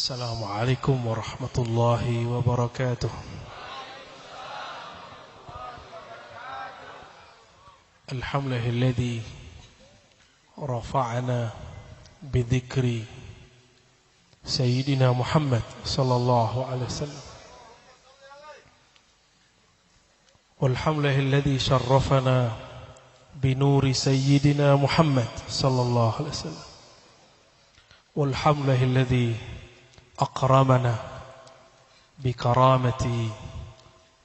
Assalamualaikum warahmatullahi wabarakatuh. Alhamdulillahilladzi rafa'ana bidzikri Sayyidina Muhammad sallallahu alaihi wasallam. Walhamdulillahilladzi syarrafana binuri Sayyidina Muhammad sallallahu alaihi wasallam. Walhamdulillahilladzi أقرمنا بكرامة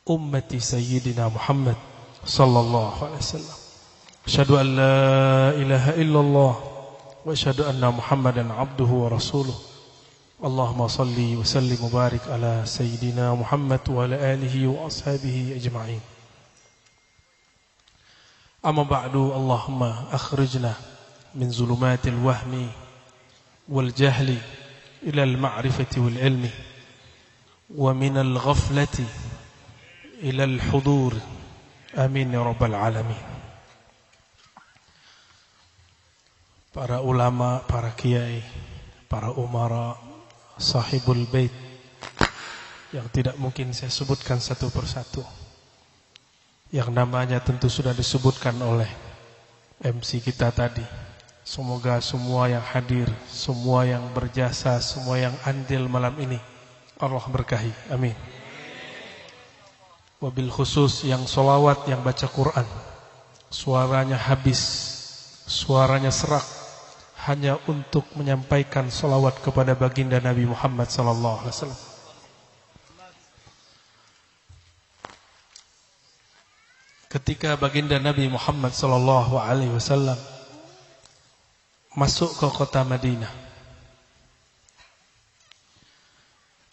أمة سيدنا محمد صلى الله عليه وسلم. أشهد أن لا إله إلا الله وأشهد أن محمدا عبده ورسوله. اللهم صل وسلم وبارك على سيدنا محمد وعلى آله وأصحابه أجمعين. أما بعد، اللهم أخرجنا من ظلمات الوهم والجهل إلى المعرفة والعلم ومن الغفلة إلى الحضور آمين يا رب العالمين. Para ulama, para kiai, para umara, sahibul bait yang tidak mungkin saya sebutkan satu persatu, yang namanya tentu sudah disebutkan oleh MC kita tadi. Semoga semua yang hadir, semua yang berjasa, semua yang andil malam ini Allah berkahi, amin. Wabil khusus yang solawat, yang baca Quran, suaranya habis, suaranya serak, hanya untuk menyampaikan solawat kepada baginda Nabi Muhammad sallallahu alaihi wasallam. Ketika baginda Nabi Muhammad sallallahu alaihi wasallam masuk ke kota Madinah,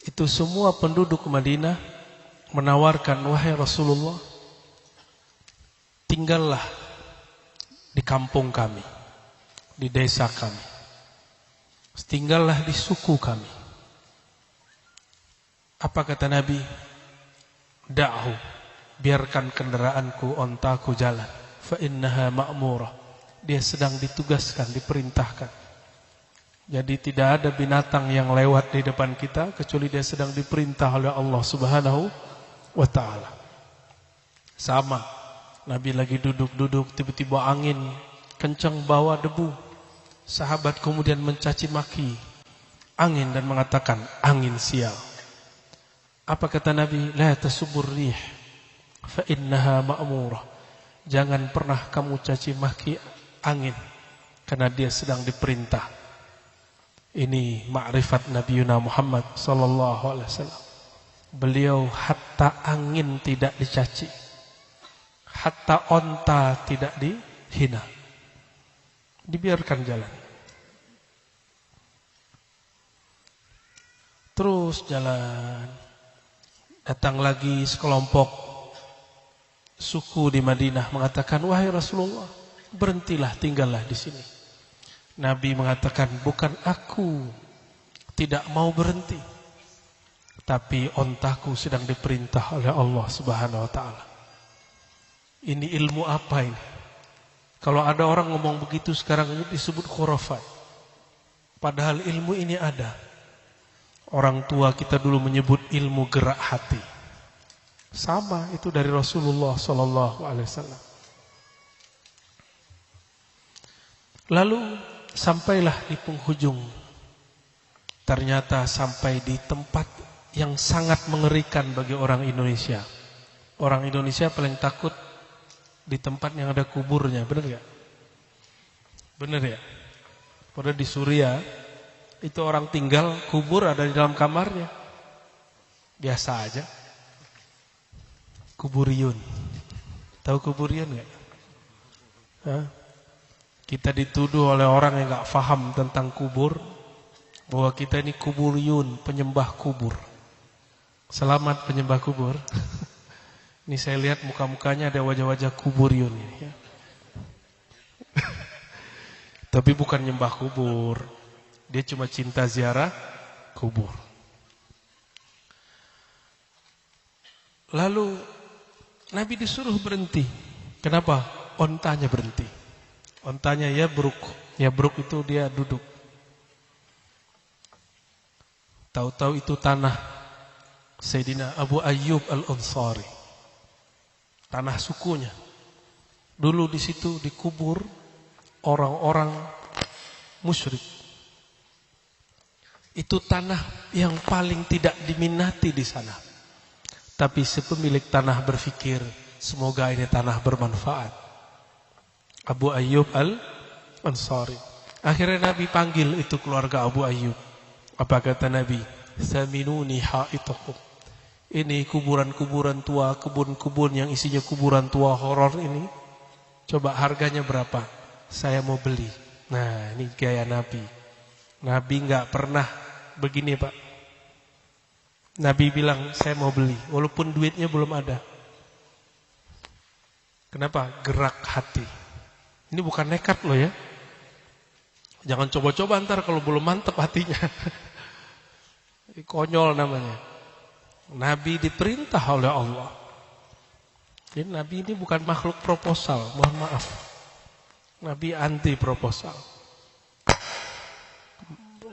itu semua penduduk Madinah menawarkan, wahai Rasulullah, tinggallah di kampung kami, di desa kami, tinggallah di suku kami. Apa kata Nabi? Da'hu, biarkan kendaraanku, ontaku jalan, fa innaha ma'murah. Dia sedang ditugaskan, diperintahkan. Jadi tidak ada binatang yang lewat di depan kita kecuali dia sedang diperintah oleh Allah Subhanahu wa ta'ala. Sama, Nabi lagi duduk-duduk, tiba-tiba angin kencang bawa debu. Sahabat kemudian mencaci maki angin dan mengatakan, angin sial. Apa kata Nabi? La tasubur rih fa innaha ma'murah. Jangan pernah kamu caci maki angin, karena dia sedang diperintah. Ini ma'rifat Nabiuna Muhammad sallallahu alaihi wasallam. Beliau hatta angin tidak dicaci, hatta onta tidak dihina, dibiarkan jalan. Terus jalan. Datang lagi sekelompok suku di Madinah mengatakan, wahai Rasulullah, berhentilah, tinggallah di sini. Nabi mengatakan, bukan aku tidak mau berhenti, tapi ontaku sedang diperintah oleh Allah Subhanahu wa ta'ala. Ini ilmu apa ini? Kalau ada orang ngomong begitu sekarang ini disebut khurafat. Padahal ilmu ini ada. Orang tua kita dulu menyebut ilmu gerak hati. Sama, itu dari Rasulullah sallallahu alaihi wasallam. Lalu sampailah di penghujung. Ternyata sampai di tempat yang sangat mengerikan bagi orang Indonesia. Orang Indonesia paling takut di tempat yang ada kuburnya, benar gak? Benar ya? Padahal di Suriah itu orang tinggal, kubur ada di dalam kamarnya. Biasa aja. Kuburiyun. Tahu kuburiyun gak? Hah? Kita dituduh oleh orang yang gak faham tentang kubur, bahwa kita ini kuburiyun, penyembah kubur. Selamat penyembah kubur. Ini saya lihat muka-mukanya ada wajah-wajah kuburiyun ini, ya. Tapi bukan nyembah kubur, dia cuma cinta ziarah kubur. Lalu Nabi disuruh berhenti. Kenapa? Ontanya berhenti. Ontanya Yabruk. Yabruk itu dia duduk. Tahu-tahu itu tanah Sayyidina Abu Ayyub Al-Ansari. Tanah sukunya. Dulu di situ dikubur orang-orang musyrik. Itu tanah yang paling tidak diminati di sana. Tapi si pemilik tanah berpikir, semoga ini tanah bermanfaat. Abu Ayyub Al-Ansari. Akhirnya Nabi panggil itu keluarga Abu Ayyub. Apa kata Nabi? Saminuni haitakum. Ini kuburan-kuburan tua, kebun-kebun yang isinya kuburan tua horor ini. Coba harganya berapa? Saya mau beli. Nah, ini gaya Nabi. Nabi enggak pernah begini, Pak. Nabi bilang, saya mau beli. Walaupun duitnya belum ada. Kenapa? Gerak hati. Ini bukan nekat loh ya. Jangan coba-coba ntar kalau belum mantap hatinya. Konyol namanya. Nabi diperintah oleh Allah. Jadi Nabi ini bukan makhluk proposal. Mohon maaf. Nabi anti proposal.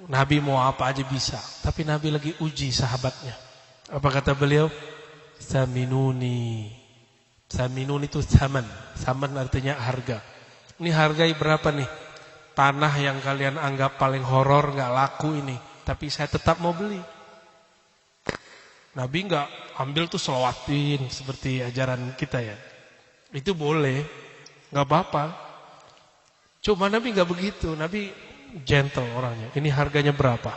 Nabi mau apa aja bisa. Tapi Nabi lagi uji sahabatnya. Apa kata beliau? Saminuni. Saminuni itu saman. Saman artinya harga. Ini hargai berapa nih? Tanah yang kalian anggap paling horor, gak laku ini. Tapi saya tetap mau beli. Nabi gak ambil tuh selawatin seperti ajaran kita ya. Itu boleh. Gak apa-apa. Cuma Nabi gak begitu. Nabi gentle orangnya. Ini harganya berapa?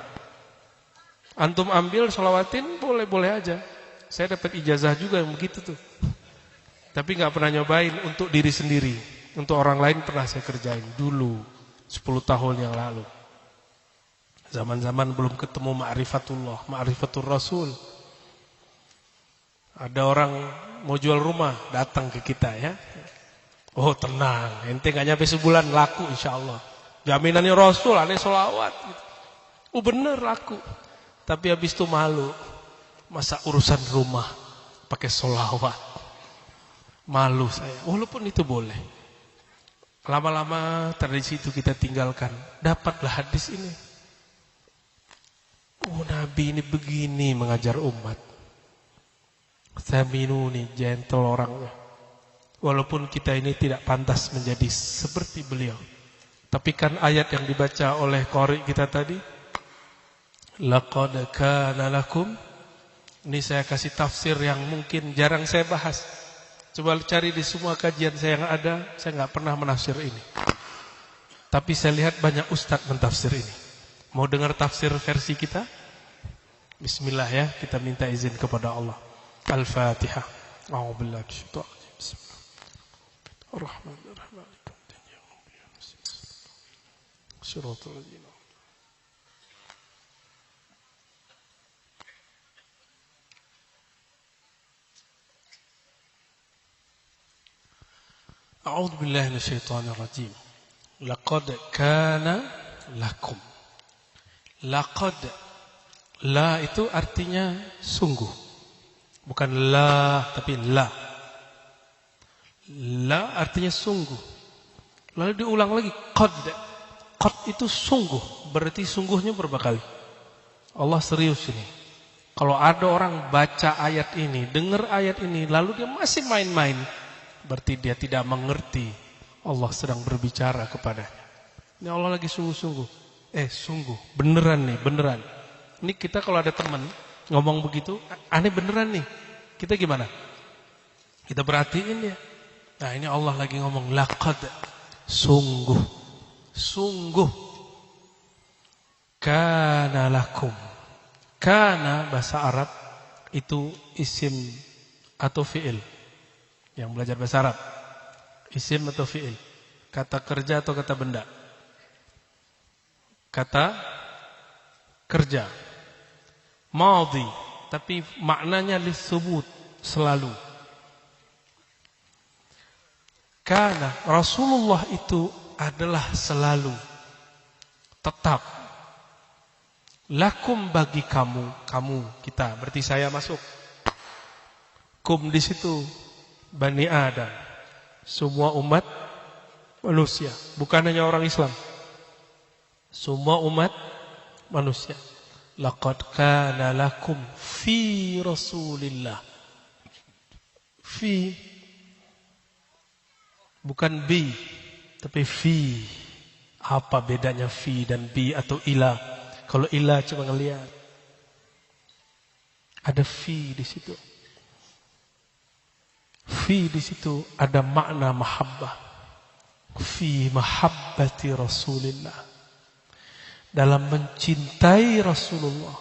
Antum ambil selawatin boleh-boleh aja. Saya dapat ijazah juga yang begitu tuh. Tapi gak pernah nyobain untuk diri sendiri. Untuk orang lain pernah saya kerjain dulu 10 tahun yang lalu. Zaman-zaman belum ketemu ma'rifatullah, ma'rifatul Rasul. Ada orang mau jual rumah, datang ke kita ya. Oh tenang, ente gak nyampe sebulan laku insyaallah. Jaminannya Rasul, aneh solawat. Oh bener laku. Tapi habis itu malu. Masa urusan rumah pakai solawat. Malu saya, walaupun itu boleh. Lama-lama tradisi itu kita tinggalkan. Dapatlah hadis ini. Oh Nabi ini begini mengajar umat. Saminuni, gentle orangnya. Walaupun kita ini tidak pantas menjadi seperti beliau. Tapi kan ayat yang dibaca oleh qari kita tadi, laqad kana lakum. Ini saya kasih tafsir yang mungkin jarang saya bahas. Coba cari di semua kajian saya yang ada, saya nggak pernah menafsir ini. Tapi saya lihat banyak ustadz mentafsir ini. Mau dengar tafsir versi kita? Bismillah ya, kita minta izin kepada Allah. Al-Fatihah. A'udzubillahi minasyaitonir rajim. Bismillahirrahmanirrahim. Shiratal ladzina A'udzubillahi minasyaitonir rajim. Laqad kana lakum. Laqad, la itu artinya sungguh. Bukan la tapi la. La artinya sungguh. Lalu diulang lagi qad. Qad itu sungguh, berarti sungguhnya berapa kali? Allah serius ini. Kalau ada orang baca ayat ini, dengar ayat ini, lalu dia masih main-main, berarti dia tidak mengerti Allah sedang berbicara kepadanya. Ini Allah lagi sungguh-sungguh. Sungguh, beneran nih, beneran. Ini kita kalau ada teman ngomong begitu, aneh beneran nih. Kita gimana? Kita perhatiin dia. Nah ini Allah lagi ngomong laqad, sungguh. Sungguh. Kana lakum. Kana bahasa Arab itu isim atau fi'il. Yang belajar bahasa Arab, isim atau fi'il, kata kerja atau kata benda? Kata kerja. Madhi, tapi maknanya lisubut, selalu. Karena Rasulullah itu adalah selalu, tetap. Lakum bagi kamu, kamu, kita, berarti saya masuk. Kum di situ Bani Adam, semua umat manusia, bukan hanya orang Islam. Semua umat manusia. Laqad kana lakum fi Rasulillah. Fi, bukan bi, tapi fi. Apa bedanya fi dan bi atau ila? Kalau ila cuma ngelihat. Ada fi di situ. Fi di situ ada makna mahabbah. Fi mahabbati Rasulillah. Dalam mencintai Rasulullah.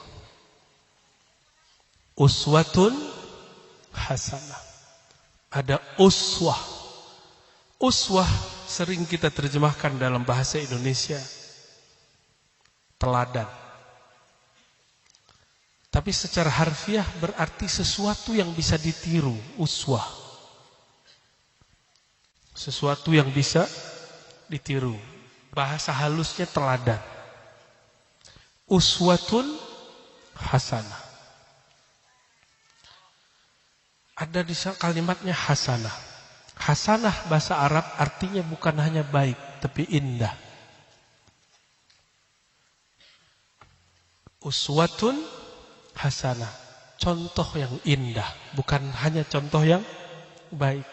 Uswatun hasanah. Ada uswah. Uswah sering kita terjemahkan dalam bahasa Indonesia teladan. Tapi secara harfiah berarti sesuatu yang bisa ditiru, uswah. Sesuatu yang bisa ditiru. Bahasa halusnya teladan. Uswatun hasanah. Ada di kalimatnya hasanah. Hasanah bahasa Arab artinya bukan hanya baik, tapi indah. Uswatun hasanah. Contoh yang indah, bukan hanya contoh yang baik.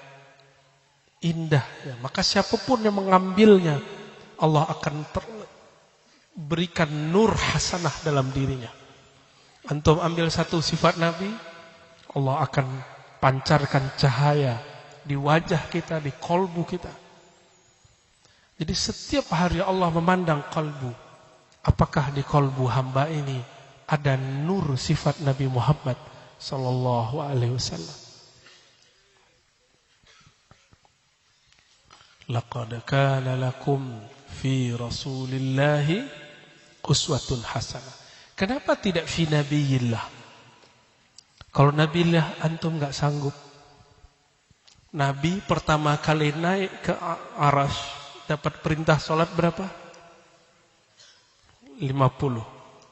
Indah. Ya, maka siapapun yang mengambilnya, Allah akan berikan nur hasanah dalam dirinya. Antum ambil satu sifat Nabi, Allah akan pancarkan cahaya di wajah kita, di kolbu kita. Jadi setiap hari Allah memandang kolbu. Apakah di kolbu hamba ini ada nur sifat Nabi Muhammad sallallahu alaihi wasallam? Laqad kana lakum fi Rasulillahi uswatun hasanah. Kenapa tidak fi nabiyillah? Kalau nabiillah antum enggak sanggup. Nabi pertama kali naik ke Arasy dapat perintah salat berapa? 50.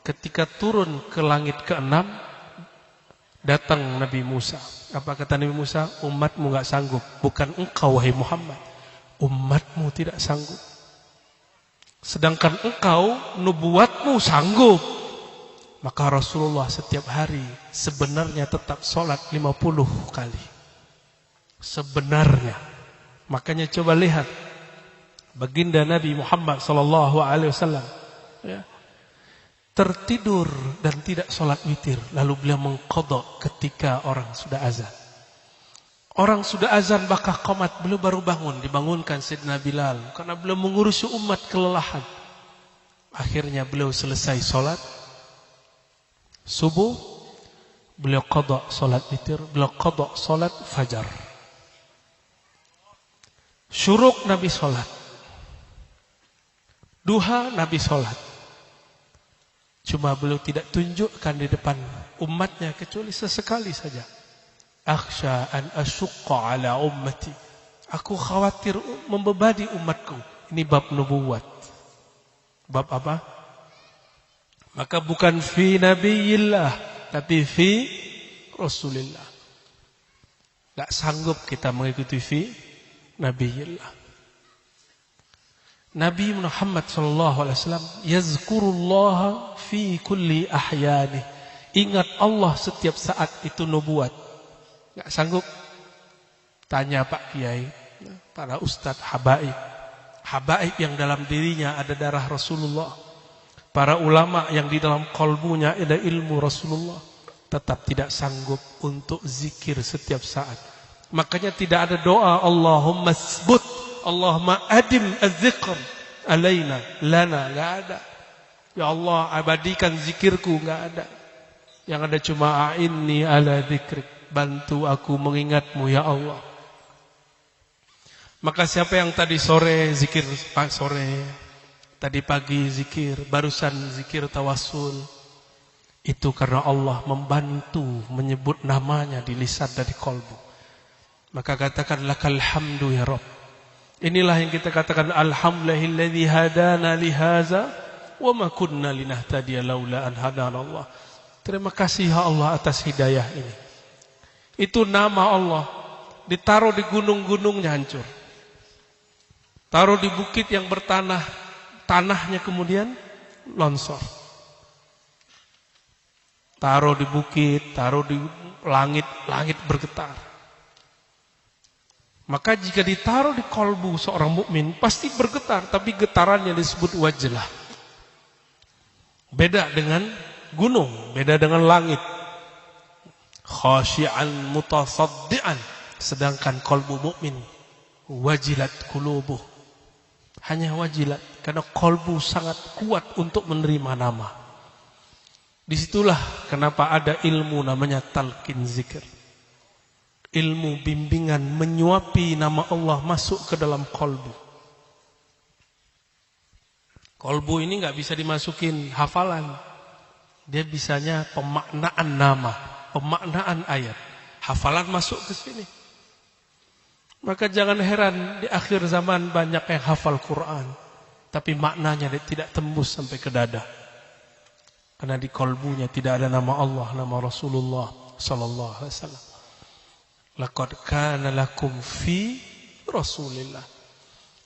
Ketika turun ke langit ke-6 datang Nabi Musa. Apa kata Nabi Musa? Umatmu enggak sanggup. Bukan engkau wahai Muhammad. Umatmu tidak sanggup. Sedangkan engkau, nubuatmu sanggup. Maka Rasulullah setiap hari sebenarnya tetap sholat 50 kali. Sebenarnya. Makanya coba lihat. Baginda Nabi Muhammad SAW. Ya, tertidur dan tidak sholat witir. Lalu beliau mengqadha ketika orang sudah azan. Orang sudah azan bakah qomat, beliau baru bangun, dibangunkan Sayyidina Bilal karena beliau mengurusi umat kelelahan. Akhirnya beliau selesai sholat subuh, beliau qadha sholat witir, beliau qadha sholat fajar. Syuruk Nabi sholat, duha Nabi sholat. Cuma beliau tidak tunjukkan di depan umatnya kecuali sesekali saja. Akhsha an asyqa ala ummati. Aku khawatir membebani umatku. Ini bab nubuwat. Bab apa? Maka bukan fi nabiyillah, tapi fi Rasulillah. Tak sanggup kita mengikuti fi nabiyillah. Nabi Muhammad SAW yazkurullaha fi kulli ahyani. Ingat Allah setiap saat, itu nubuat. Enggak sanggup? Tanya Pak Kiai, para ustadz habaib. Habaib yang dalam dirinya ada darah Rasulullah. Para ulama yang di dalam kalbunya ada ilmu Rasulullah. Tetap tidak sanggup untuk zikir setiap saat. Makanya tidak ada doa Allahumma asbut, Allahumma adim az-zikr alaina, lana, enggak ada. Ya Allah, abadikan zikirku, enggak ada. Yang ada cuma a'inni ala dzikrik. Bantu aku mengingatmu ya Allah. Maka siapa yang tadi sore zikir sore, tadi pagi zikir, barusan zikir tawassul, itu karena Allah membantu menyebut namanya di lisan dan di qalbu. Maka katakan lakal hamdu ya Rabb. Inilah yang kita katakan alhamdulillahilladzi hadana lihaza wa ma kunna linahtadiya laula an hadana Allah. Terima kasih ya Allah atas hidayah ini. Itu nama Allah. Ditaruh di gunung-gunungnya hancur. Taruh di bukit yang bertanah, tanahnya kemudian longsor. Taruh di bukit, taruh di langit, langit bergetar. Maka jika ditaruh di kolbu seorang mukmin pasti bergetar, tapi getarannya disebut wajlah. Beda dengan gunung, beda dengan langit. Khashi'an mutasaddian, sedangkan kolbu mukmin wajilat qulubuh. Hanya wajilat karena kolbu sangat kuat untuk menerima nama. Disitulah kenapa ada ilmu namanya talqin zikir. Ilmu bimbingan menyuapi nama Allah masuk ke dalam kolbu. Kolbu ini nggak bisa dimasukin hafalan. Dia bisanya pemaknaan nama, pemaknaan ayat. Hafalan masuk ke sini. Maka jangan heran di akhir zaman banyak yang hafal Quran, tapi maknanya tidak tembus sampai ke dada. Karena di kolbunya tidak ada nama Allah, nama Rasulullah sallallahu alaihi wasallam. Laqad kana lakum fi Rasulillah.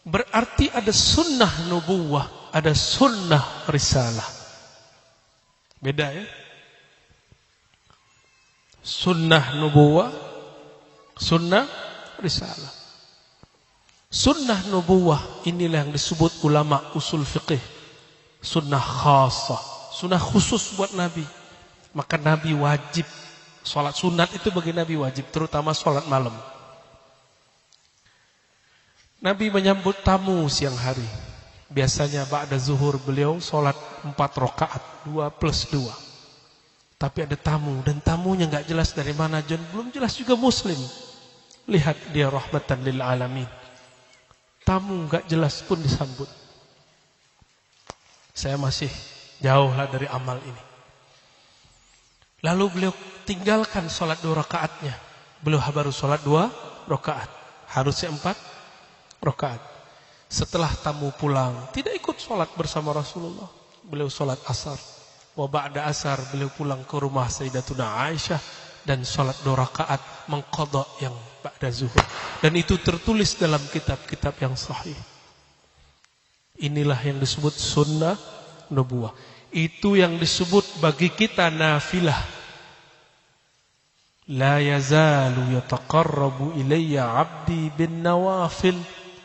Berarti ada sunnah nubuwah, ada sunnah risalah. Beda ya? Sunnah nubuwah, sunnah risalah. Sunnah nubuwah inilah yang disebut ulama usul fiqih sunnah khasah. Sunnah khusus buat Nabi. Maka Nabi wajib. Sholat sunat itu bagi Nabi wajib. Terutama sholat malam. Nabi menyambut tamu siang hari. Biasanya ba'da zuhur beliau sholat 4 rakaat. 2+2. Tapi ada tamu. Dan tamunya gak jelas dari mana. Dan belum jelas juga muslim. Lihat dia rahmatan lil alamin. Tamu gak jelas pun disambut. Saya masih jauhlah dari amal ini. Lalu beliau tinggalkan sholat 2 rakaatnya. Beliau baru sholat 2 rakaat. Harusnya 4 rakaat. Setelah tamu pulang, tidak ikut sholat bersama Rasulullah. Beliau sholat asar. Wa ba'da asar beliau pulang ke rumah Sayyidatuna Aisyah dan sholat 2 rakaat mengqadha yang ba'da zuhur. Dan itu tertulis dalam kitab-kitab yang sahih. Inilah yang disebut sunnah nubuwah. Itu yang disebut bagi kita nafilah. La yazalu yataqarrabu ilayya 'abdi bin nawafil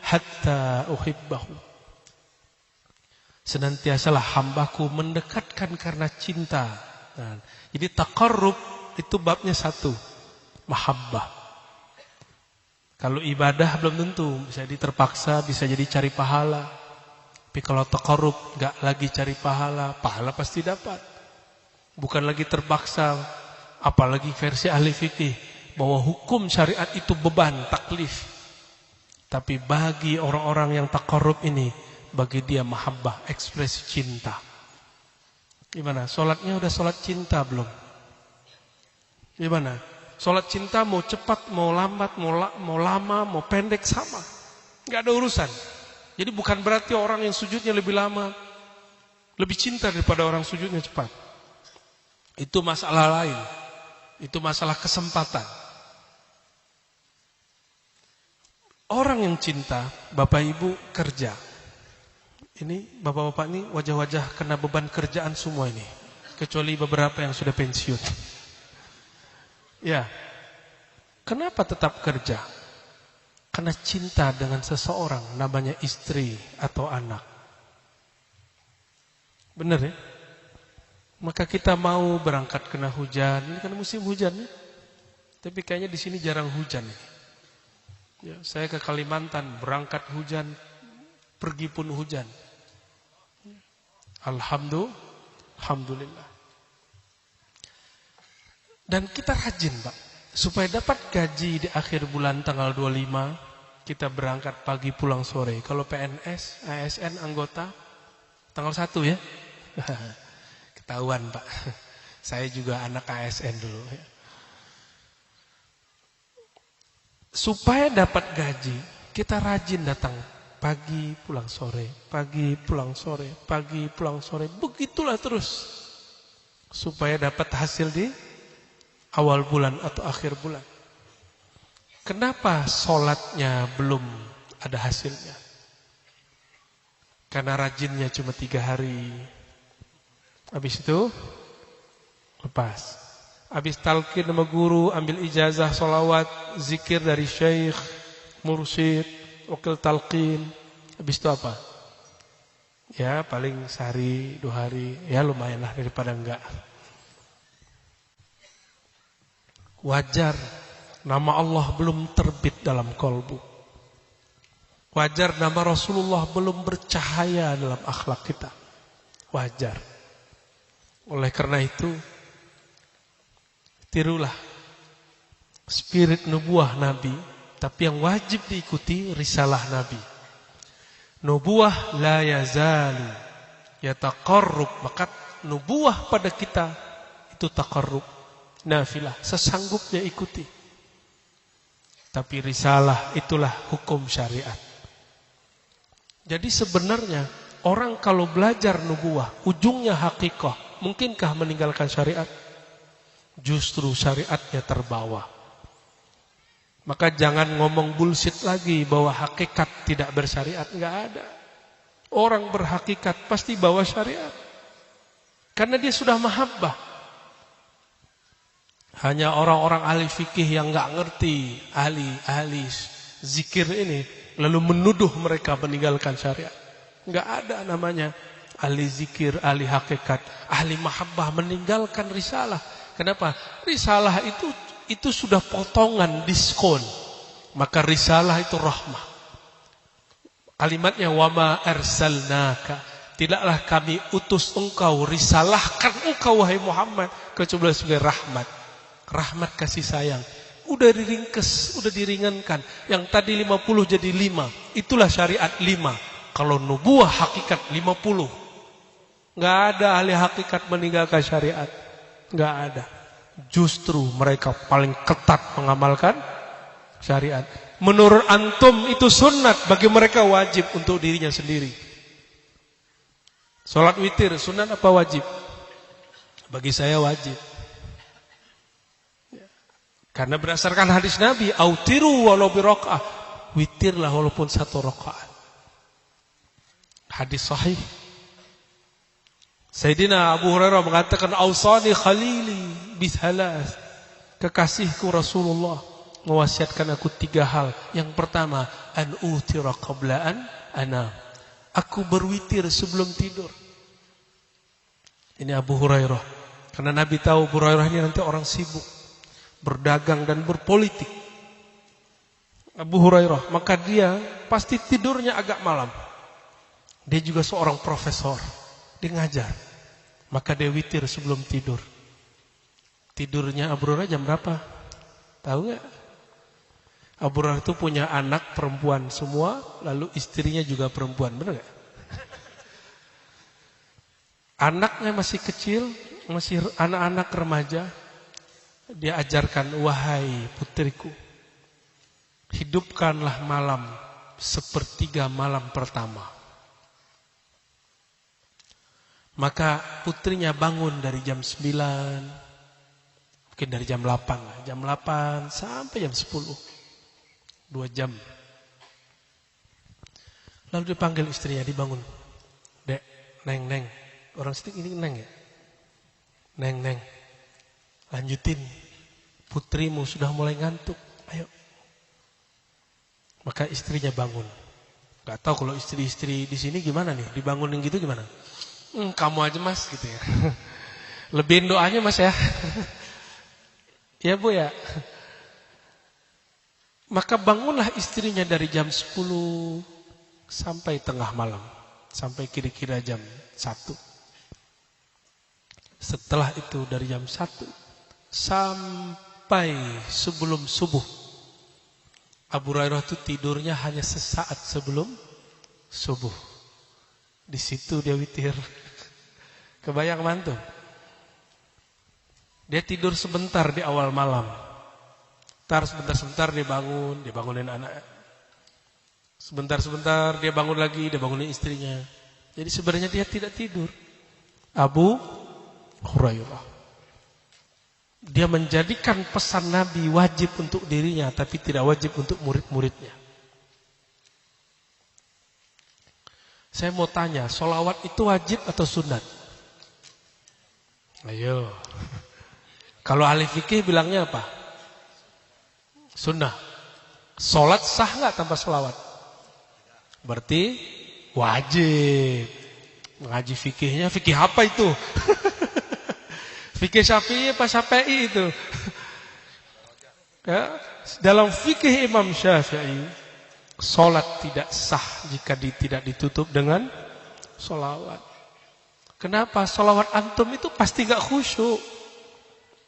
hatta uhibbahu. Senantiasalah hambaku mendekatkan karena cinta. Nah, jadi taqarrub itu babnya 1, mahabbah. Kalau ibadah belum tentu, bisa jadi terpaksa, bisa jadi cari pahala. Tapi kalau taqarrub enggak lagi cari pahala, pahala pasti dapat. Bukan lagi terpaksa, apalagi versi ahli fikih bahwa hukum syariat itu beban, taklif. Tapi bagi orang-orang yang taqarrub ini, bagi dia mahabbah, ekspresi cinta. Gimana? Salatnya udah salat cinta belum? Gimana? Salat cinta mau cepat, mau lambat, mau lama, mau pendek sama. Enggak ada urusan. Jadi bukan berarti orang yang sujudnya lebih lama lebih cinta daripada orang sujudnya cepat. Itu masalah lain. Itu masalah kesempatan. Orang yang cinta, Bapak Ibu kerja. Ini Bapak-bapak ini wajah-wajah kena beban kerjaan semua ini. Kecuali beberapa yang sudah pensiun. Ya. Kenapa tetap kerja? Karena cinta dengan seseorang namanya istri atau anak. Benar ya? Maka kita mau berangkat kena hujan. Ini kan musim hujan ya? Tapi kayaknya di sini jarang hujan. Ya, saya ke Kalimantan berangkat hujan, pergi pun hujan. Alhamdulillah. Dan kita rajin, Pak. Supaya dapat gaji di akhir bulan tanggal 25, kita berangkat pagi pulang sore. Kalau PNS, ASN anggota tanggal 1 ya. Ketahuan, Pak. Saya juga anak ASN dulu ya. Supaya dapat gaji, kita rajin datang pagi pulang sore, pagi pulang sore, pagi pulang sore. Begitulah terus. Supaya dapat hasil di awal bulan atau akhir bulan. Kenapa sholatnya belum ada hasilnya? Karena rajinnya cuma 3 hari. Habis itu lepas. Habis talqin sama guru, ambil ijazah, solawat, zikir dari syekh, mursyid, wakil talqin. Habis itu apa? Ya paling sehari 2 hari, ya lumayan lah daripada enggak. Wajar nama Allah belum terbit dalam kolbu. Wajar nama Rasulullah belum bercahaya dalam akhlak kita. Wajar. Oleh karena itu, tirulah spirit nubuah Nabi, tapi yang wajib diikuti risalah Nabi. Nubuah la yazalu yataqarrub, maka nubuah pada kita itu taqarrub, nafilah, sesanggupnya ikuti. Tapi risalah itulah hukum syariat. Jadi sebenarnya orang kalau belajar nubuah, ujungnya hakikah, mungkinkah meninggalkan syariat? Justru syariatnya terbawa. Maka jangan ngomong bullshit lagi bahwa hakikat tidak bersyariat. Enggak ada. Orang berhakikat pasti bawa syariat. Karena dia sudah mahabbah. Hanya orang-orang ahli fikih yang enggak ngerti ahli zikir ini, lalu menuduh mereka meninggalkan syariat. Enggak ada namanya ahli zikir, ahli hakikat, ahli mahabbah meninggalkan risalah. Kenapa? Risalah itu sudah potongan diskon. Maka risalah itu rahmah. Kalimatnya wama arsalnaka, tidaklah kami utus engkau, risalahkan engkau wahai Muhammad kecuali sebagai rahmat. Rahmat kasih sayang. Udah diringkes, udah diringankan. Yang tadi 50 jadi 5. Itulah syariat 5. Kalau nubuah hakikat 50. Enggak ada ahli hakikat meninggalkan syariat. Enggak ada. Justru mereka paling ketat mengamalkan syariat. Menurut antum itu sunat, bagi mereka wajib untuk dirinya sendiri. Salat witir sunat apa wajib? Bagi saya wajib. Karena berdasarkan hadis Nabi, autiru walau biraqah, witirlah walaupun 1 rakaat. Hadis sahih. Sayyidina Abu Hurairah mengatakan, "Ausani khalili bithalas." Kekasihku Rasulullah mewasiatkan aku 3 hal. Yang pertama, an utira qabla an anam. Aku berwitir sebelum tidur. Ini Abu Hurairah. Karena Nabi tahu Abu Hurairah ini nanti orang sibuk berdagang dan berpolitik. Abu Hurairah, maka dia pasti tidurnya agak malam. Dia juga seorang profesor. Dia ngajar. Maka dia witir sebelum tidur. Tidurnya Abu Hurairah jam berapa? Tahu gak? Abu Hurairah itu punya anak perempuan semua, lalu istrinya juga perempuan, benar gak? Anaknya masih kecil, masih anak-anak remaja. Dia ajarkan, wahai putriku, hidupkanlah malam 1/3 malam pertama. Maka putrinya bangun dari jam 9, mungkin dari jam 8 lah. Jam 8 sampai jam 10. 2 jam. Lalu dipanggil istrinya, dibangun. Dek, neng. Orang situ ini neng ya? Neng. Lanjutin. Putrimu sudah mulai ngantuk. Ayo. Maka istrinya bangun. Gak tahu kalau istri-istri di sini gimana nih? Dibangunin gitu gimana? Kamu aja mas gitu ya. Lebihin doanya mas ya. Ya bu ya. Maka bangunlah istrinya dari jam 10 sampai tengah malam. Sampai kira-kira jam 1. Setelah itu dari jam 1 sampai sebelum subuh. Abu Hurairah itu tidurnya hanya sesaat sebelum subuh. Di situ dia witir. Kebayang mantu? Dia tidur sebentar di awal malam. Ntar sebentar dia bangunin anak. Sebentar dia bangun lagi, dia bangunin istrinya. Jadi sebenarnya dia tidak tidur. Abu Hurairah. Dia menjadikan pesan Nabi wajib untuk dirinya, tapi tidak wajib untuk murid-muridnya. Saya mau tanya, sholawat itu wajib atau sunat? Ayo. Kalau ahli fikih bilangnya apa? Sunnah. Sholat sah nggak tanpa sholawat? Berarti wajib. Mengaji fikihnya, fikih apa itu? Fikih Syafi'i apa Syafi'i itu? Ya, dalam fikih Imam Syafi'i, sholat tidak sah jika tidak ditutup dengan sholawat. Kenapa? Sholawat antum itu pasti gak khusyuk.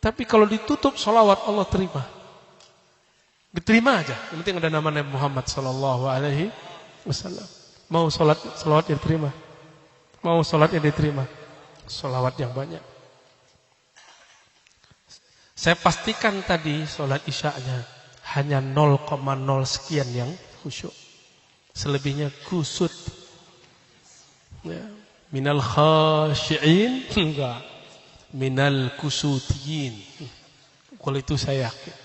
Tapi kalau ditutup sholawat Allah terima. Diterima aja. Yang penting ada nama Nabi Muhammad sallallahu alaihi wasallam. Mau sholawat yang diterima. Mau sholat yang diterima. Sholawat yang banyak. Saya pastikan tadi sholat isya'nya hanya 0,0 sekian yang khusyuk. Selebihnya kusut. Ya. Minal khasyi'in, enggak. Minal kusutiyin. Kalau itu saya yakin.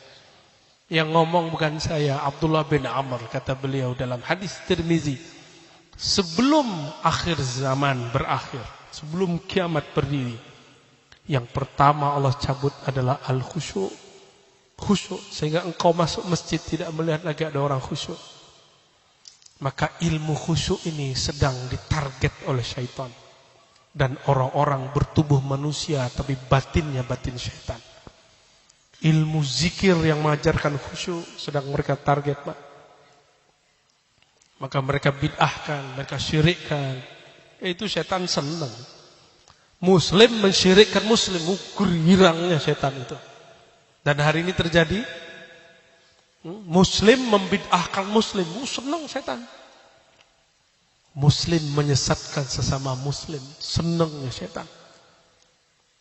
Yang ngomong bukan saya, Abdullah bin Amr, kata beliau dalam hadis Tirmizi. Sebelum akhir zaman berakhir, sebelum kiamat berdiri, yang pertama Allah cabut adalah al-khusyuk. Khusyuk, sehingga engkau masuk masjid tidak melihat lagi ada orang khusyuk. Maka ilmu khusyuk ini sedang ditarget oleh syaitan. Dan orang-orang bertubuh manusia tapi batinnya batin syaitan. Ilmu zikir yang mengajarkan khusyuk sedang mereka target, Pak. Maka mereka bid'ahkan, mereka syirikkan. Itu syaitan senang. Muslim mensyirikkan muslim, girangnya setan itu. Dan hari ini terjadi, muslim membid'ahkan muslim, senang setan. Muslim menyesatkan sesama muslim, senangnya setan.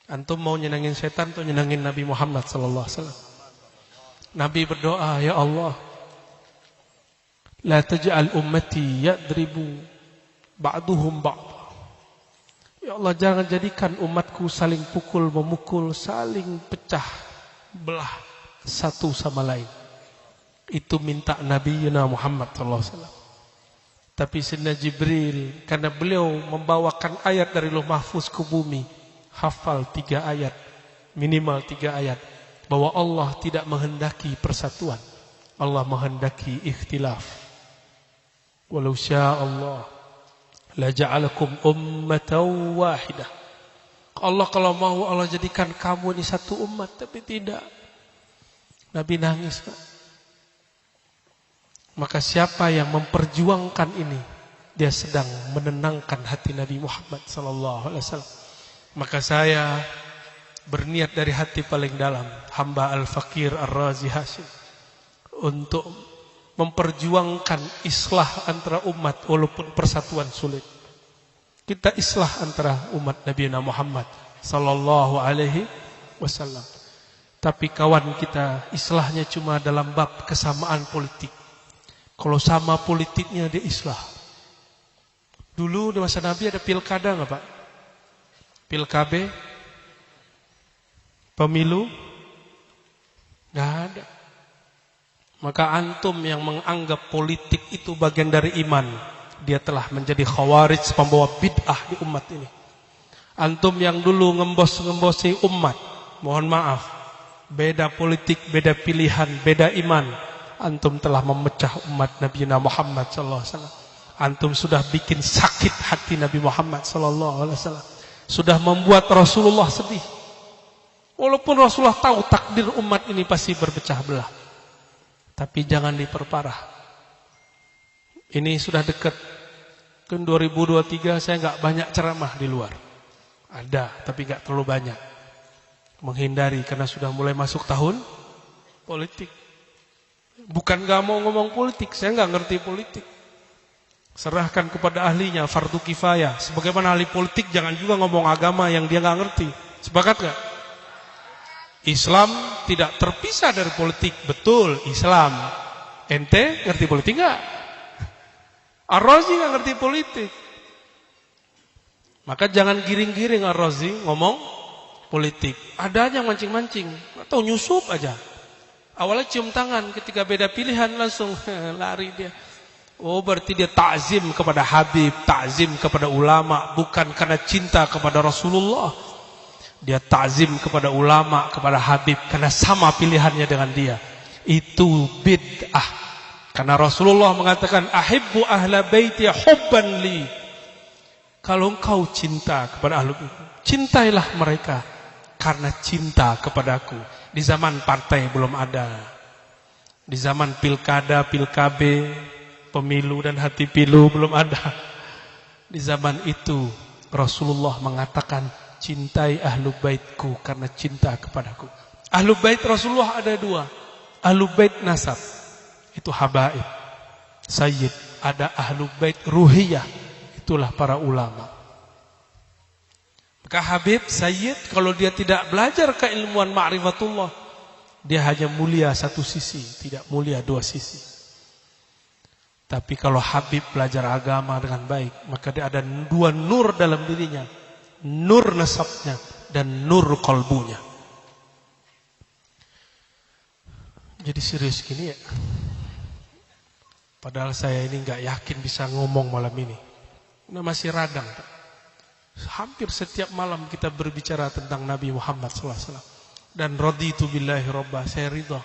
Antum mau nyenangin setan atau nyenangin Nabi Muhammad sallallahu alaihi wasallam? Nabi berdoa, ya Allah, la taj'al ummati yadribu ba'duhum ba'd. Ya Allah, jangan jadikan umatku saling pukul, memukul, saling pecah belah satu sama lain. Itu minta Nabi Muhammad SAW. Tapi Sayyidina Jibril, karena beliau membawakan ayat dari Lauh Mahfuz ke bumi, hafal 3 ayat, minimal 3 ayat, bahwa Allah tidak menghendaki persatuan, Allah menghendaki ikhtilaf. Walau syaa Allah la ja'alakum ummatan wahidah. Allah kalau mau, Allah jadikan kamu ini satu umat, tapi tidak. Nabi nangis, Pak. Maka siapa yang memperjuangkan ini, dia sedang menenangkan hati Nabi Muhammad sallallahu alaihi wasallam. Maka saya berniat dari hati paling dalam, hamba Al-Fakir Ar-Razi Hashim, untuk memperjuangkan islah antara umat walaupun persatuan sulit. Kita islah antara umat Nabi Muhammad sallallahu alaihi wasallam. Tapi kawan kita islahnya cuma dalam bab kesamaan politik. Kalau sama politiknya dia islah. Dulu di masa Nabi ada pilkada enggak, Pak? Pilkabe? Pemilu? Enggak ada. Maka antum yang menganggap politik itu bagian dari iman, dia telah menjadi khawarij, pembawa bid'ah di umat ini. Antum yang dulu ngembos-ngembosi umat, mohon maaf, beda politik, beda pilihan, beda iman, antum telah memecah umat Nabi Muhammad SAW. Antum sudah bikin sakit hati Nabi Muhammad SAW. Sudah membuat Rasulullah sedih. Walaupun Rasulullah tahu takdir umat ini pasti berpecah belah. Tapi jangan diperparah. Ini sudah dekat. Ke 2023 saya enggak banyak ceramah di luar. Ada, tapi enggak terlalu banyak. Menghindari karena sudah mulai masuk tahun politik. Bukan enggak mau ngomong politik, saya enggak ngerti politik. Serahkan kepada ahlinya, fardu kifayah. Sebagaimana ahli politik jangan juga ngomong agama yang dia enggak ngerti. Sepakat enggak? Islam tidak terpisah dari politik. Betul, Islam. Ente ngerti politik enggak? Ar-Razi enggak ngerti politik. Maka jangan giring-giring Ar-Razi ngomong politik. Ada aja mancing-mancing atau nyusup aja. Awalnya cium tangan, ketika beda pilihan langsung lari dia. Oh, berarti dia ta'zim kepada Habib, ta'zim kepada ulama, bukan karena cinta kepada Rasulullah. Dia ta'zim kepada ulama, kepada habib, karena sama pilihannya dengan dia. Itu bid'ah. Karena Rasulullah mengatakan, ahibbu ahla baiti hubban li. Kalau engkau cinta kepada ahlu bait, cintailah mereka karena cinta kepadaku. Di zaman partai belum ada. Di zaman pilkada, pilkabe, pemilu dan hati pilu belum ada. Di zaman itu Rasulullah mengatakan, cintai ahlu baitku karena cinta kepadaku. Ahlu bait Rasulullah ada dua. Ahlu bait nasab, itu habaib, sayyid. Ada ahlu bait ruhiyah, itulah para ulama. Maka habib, sayyid, kalau dia tidak belajar keilmuan ma'rifatullah, dia hanya mulia satu sisi, tidak mulia dua sisi. Tapi kalau habib belajar agama dengan baik, maka dia ada dua nur dalam dirinya. Nur nasabnya dan nur kolbunya. Jadi serius gini ya. Padahal saya ini gak yakin bisa ngomong malam ini. Ini masih radang. Hampir setiap malam kita berbicara tentang Nabi Muhammad SAW. Dan raditu billahi robba, saya ridha.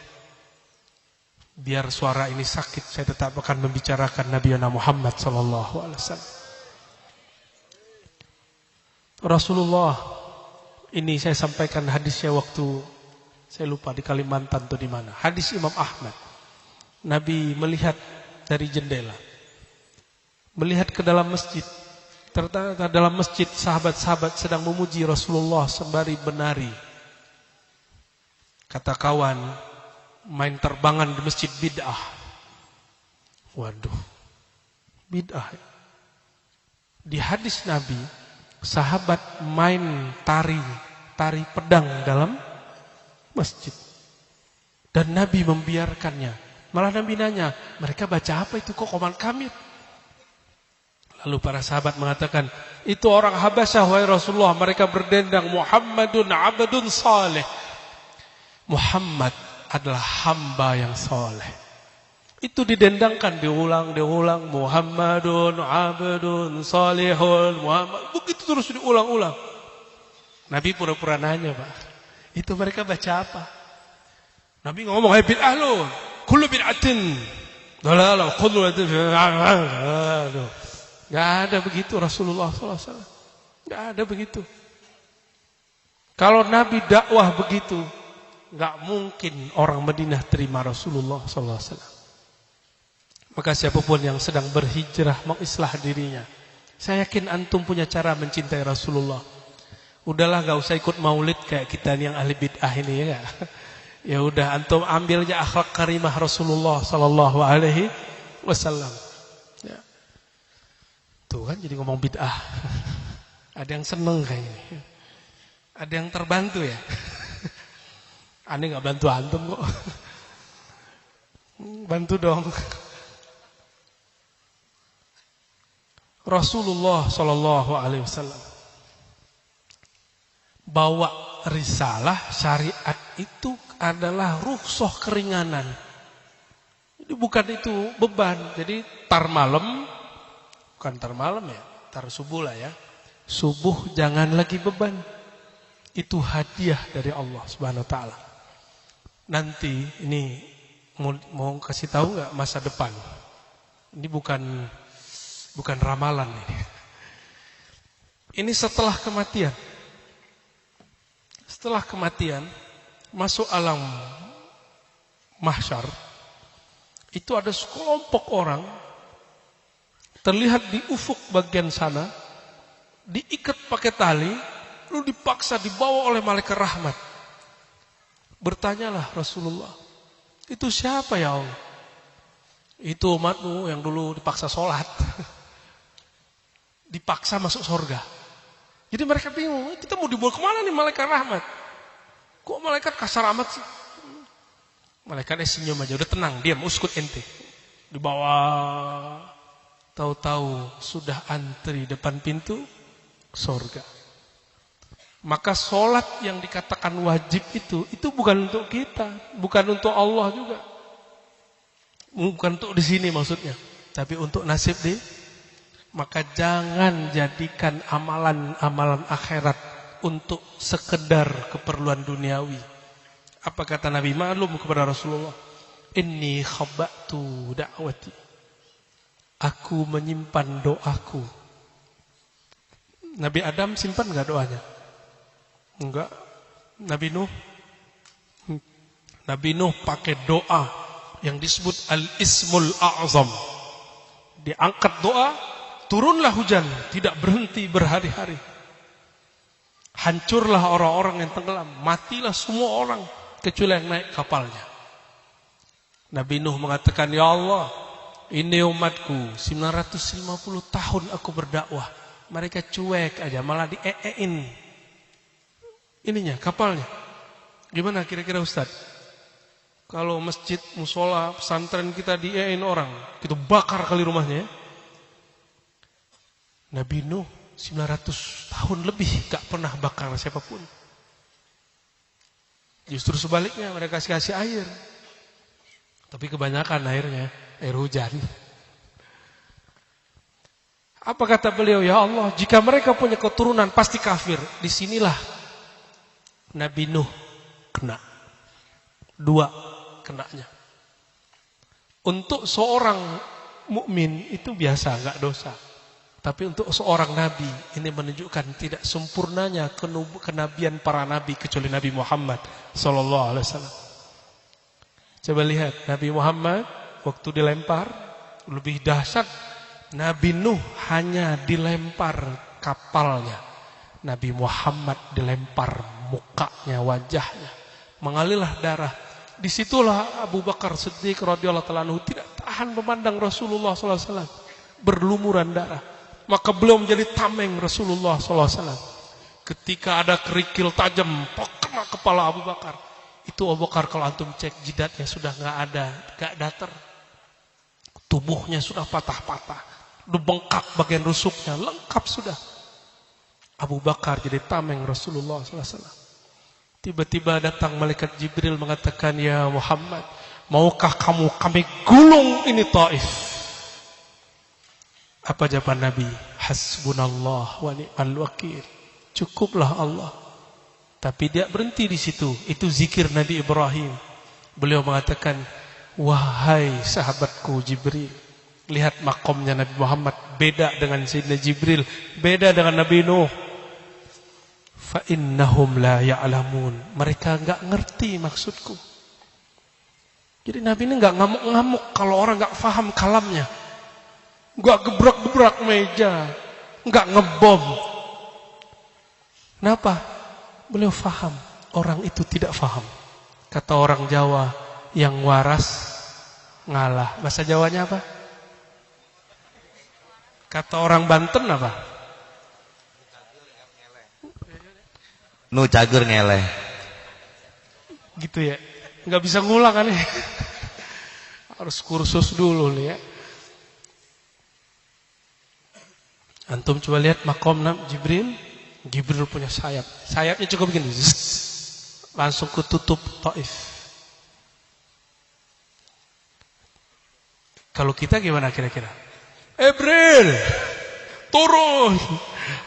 Biar suara ini sakit, saya tetap akan membicarakan Nabi Muhammad SAW. Rasulullah, ini saya sampaikan hadisnya waktu saya lupa di Kalimantan atau di mana. Hadis Imam Ahmad. Nabi melihat dari jendela, melihat ke dalam masjid. Ternyata dalam masjid sahabat-sahabat sedang memuji Rasulullah sembari menari. Kata kawan, main terbangan di masjid bid'ah. Waduh, bid'ah. Di hadis Nabi, sahabat main tari pedang dalam masjid. Dan Nabi membiarkannya. Malah Nabi nanya, mereka baca apa itu kok koman kamit? Lalu para sahabat mengatakan, itu orang Habasyah wahai Rasulullah, mereka berdendang, Muhammadun abdun saleh. Muhammad adalah hamba yang saleh. Itu didendangkan, diulang, Muhammadun abdun salihun, Muhammad. Begitu terus diulang-ulang. Nabi pura-pura nanya, Pak, itu mereka baca apa? Nabi ngomong, hai bid'ah lu, kullu bid'atin dalalah, kullu bid'atin. Gak ada begitu Rasulullah SAW. Gak ada begitu. Kalau Nabi dakwah begitu, gak mungkin orang Madinah terima Rasulullah SAW. Maka siapapun yang sedang berhijrah mengislah dirinya, saya yakin antum punya cara mencintai Rasulullah. Udahlah gak usah ikut maulid kayak kita yang ahli bid'ah ini ya gak? Ya udah antum ambil aja akhlak karimah Rasulullah sallallahu alaihi wasallam. Ya. Tuh kan jadi ngomong bid'ah. Ada yang seneng kayak ini. Ada yang terbantu ya. Aneh gak bantu antum kok. Bantu dong. Rasulullah sallallahu alaihi wasallam bawa risalah syariat itu adalah rukhsah keringanan. Jadi bukan itu beban. Jadi tar malam, bukan tar malam ya, tar subuh lah ya. Subuh jangan lagi beban. Itu hadiah dari Allah Subhanahu wa taala. Nanti ini mau kasih tahu enggak masa depan. Ini bukan ramalan ini. Ini setelah kematian. Setelah kematian masuk alam mahsyar, itu ada sekelompok orang terlihat di ufuk bagian sana, diikat pakai tali, lalu dipaksa dibawa oleh malaikat rahmat. Bertanyalah Rasulullah, itu siapa ya Allah? Itu umatmu yang dulu dipaksa sholat, dipaksa masuk surga. Jadi mereka bingung, kita mau dibawa kemana nih malaikat rahmat? Kok malaikat kasar amat sih? Malaikatnya senyum aja, udah tenang, diam, uskut ente. Dibawa, tahu-tahu sudah antri depan pintu surga. Maka sholat yang dikatakan wajib itu bukan untuk kita, bukan untuk Allah juga. Bukan untuk di sini maksudnya, tapi untuk nasib di. Maka jangan jadikan amalan-amalan akhirat untuk sekedar keperluan duniawi. Apa kata Nabi maklum kepada Rasulullah? Inni khabbatu da'wati. Aku menyimpan doaku. Nabi Adam simpan enggak doanya? Enggak. Nabi Nuh pakai doa yang disebut Al-Ismul A'zam. Diangkat doa, turunlah hujan, tidak berhenti berhari-hari. Hancurlah orang-orang yang tenggelam, matilah semua orang kecuali yang naik kapalnya. Nabi Nuh mengatakan, ya Allah, ini umatku 950 tahun aku berdakwah, mereka cuek aja, malah dieein ininya, kapalnya. Gimana kira-kira Ustaz? Kalau masjid, musola, pesantren kita dieein orang, kita bakar kali rumahnya. Nabi Nuh 900 tahun lebih gak pernah bakar siapapun. Justru sebaliknya, mereka kasih air. Tapi kebanyakan airnya air hujan. Apa kata beliau? Ya Allah, jika mereka punya keturunan pasti kafir. Disinilah Nabi Nuh kena. 2 kenanya. Untuk seorang mukmin itu biasa, enggak dosa. Tapi untuk seorang nabi ini menunjukkan tidak sempurnanya kenabian para nabi kecuali Nabi Muhammad sallallahu alaihi wasallam. Coba lihat Nabi Muhammad waktu dilempar lebih dahsyat. Nabi Nuh hanya dilempar kapalnya. Nabi Muhammad dilempar mukanya, wajahnya. Mengalirlah darah. Disitulah Abu Bakar Siddiq radhiyallahu ta'ala anhu tidak tahan memandang Rasulullah sallallahu alaihi wasallam berlumuran darah. Maka beliau menjadi tameng Rasulullah sallallahu alaihi wasallam. Ketika ada kerikil tajam kena kepala Abu Bakar. Itu Abu Bakar kalau antum cek jidatnya sudah enggak ada, enggak datar. Tubuhnya sudah patah-patah. Udah bengkak bagian rusuknya, lengkap sudah. Abu Bakar jadi tameng Rasulullah sallallahu alaihi wasallam. Tiba-tiba datang malaikat Jibril mengatakan, "Ya Muhammad, maukah kamu kami gulung ini Taif?" Apa jawaban Nabi? Hasbunallah wa ni'mal wakil. Cukuplah Allah. Tapi dia berhenti di situ. Itu zikir Nabi Ibrahim. Beliau mengatakan, wahai sahabatku Jibril, lihat makomnya Nabi Muhammad beda dengan Sayyidina Jibril, beda dengan Nabi Nuh. Fa innahum la ya'lamun. Mereka enggak ngerti maksudku. Jadi Nabi ini enggak ngamuk-ngamuk kalau orang enggak paham kalamnya. Enggak gebrak-gebrak meja, enggak ngebom. Kenapa? Beliau faham, orang itu tidak faham. Kata orang Jawa, yang waras ngalah. Bahasa Jawanya apa? Kata orang Banten apa? Nu cager ngeleh. Gitu ya. Enggak bisa ngulang kan ya. Harus kursus dulu nih ya. Antum coba lihat makom Jibril. Jibril punya sayap. Sayapnya cukup begini. Langsung ketutup Taif. Kalau kita gimana kira-kira? Jibril, turun.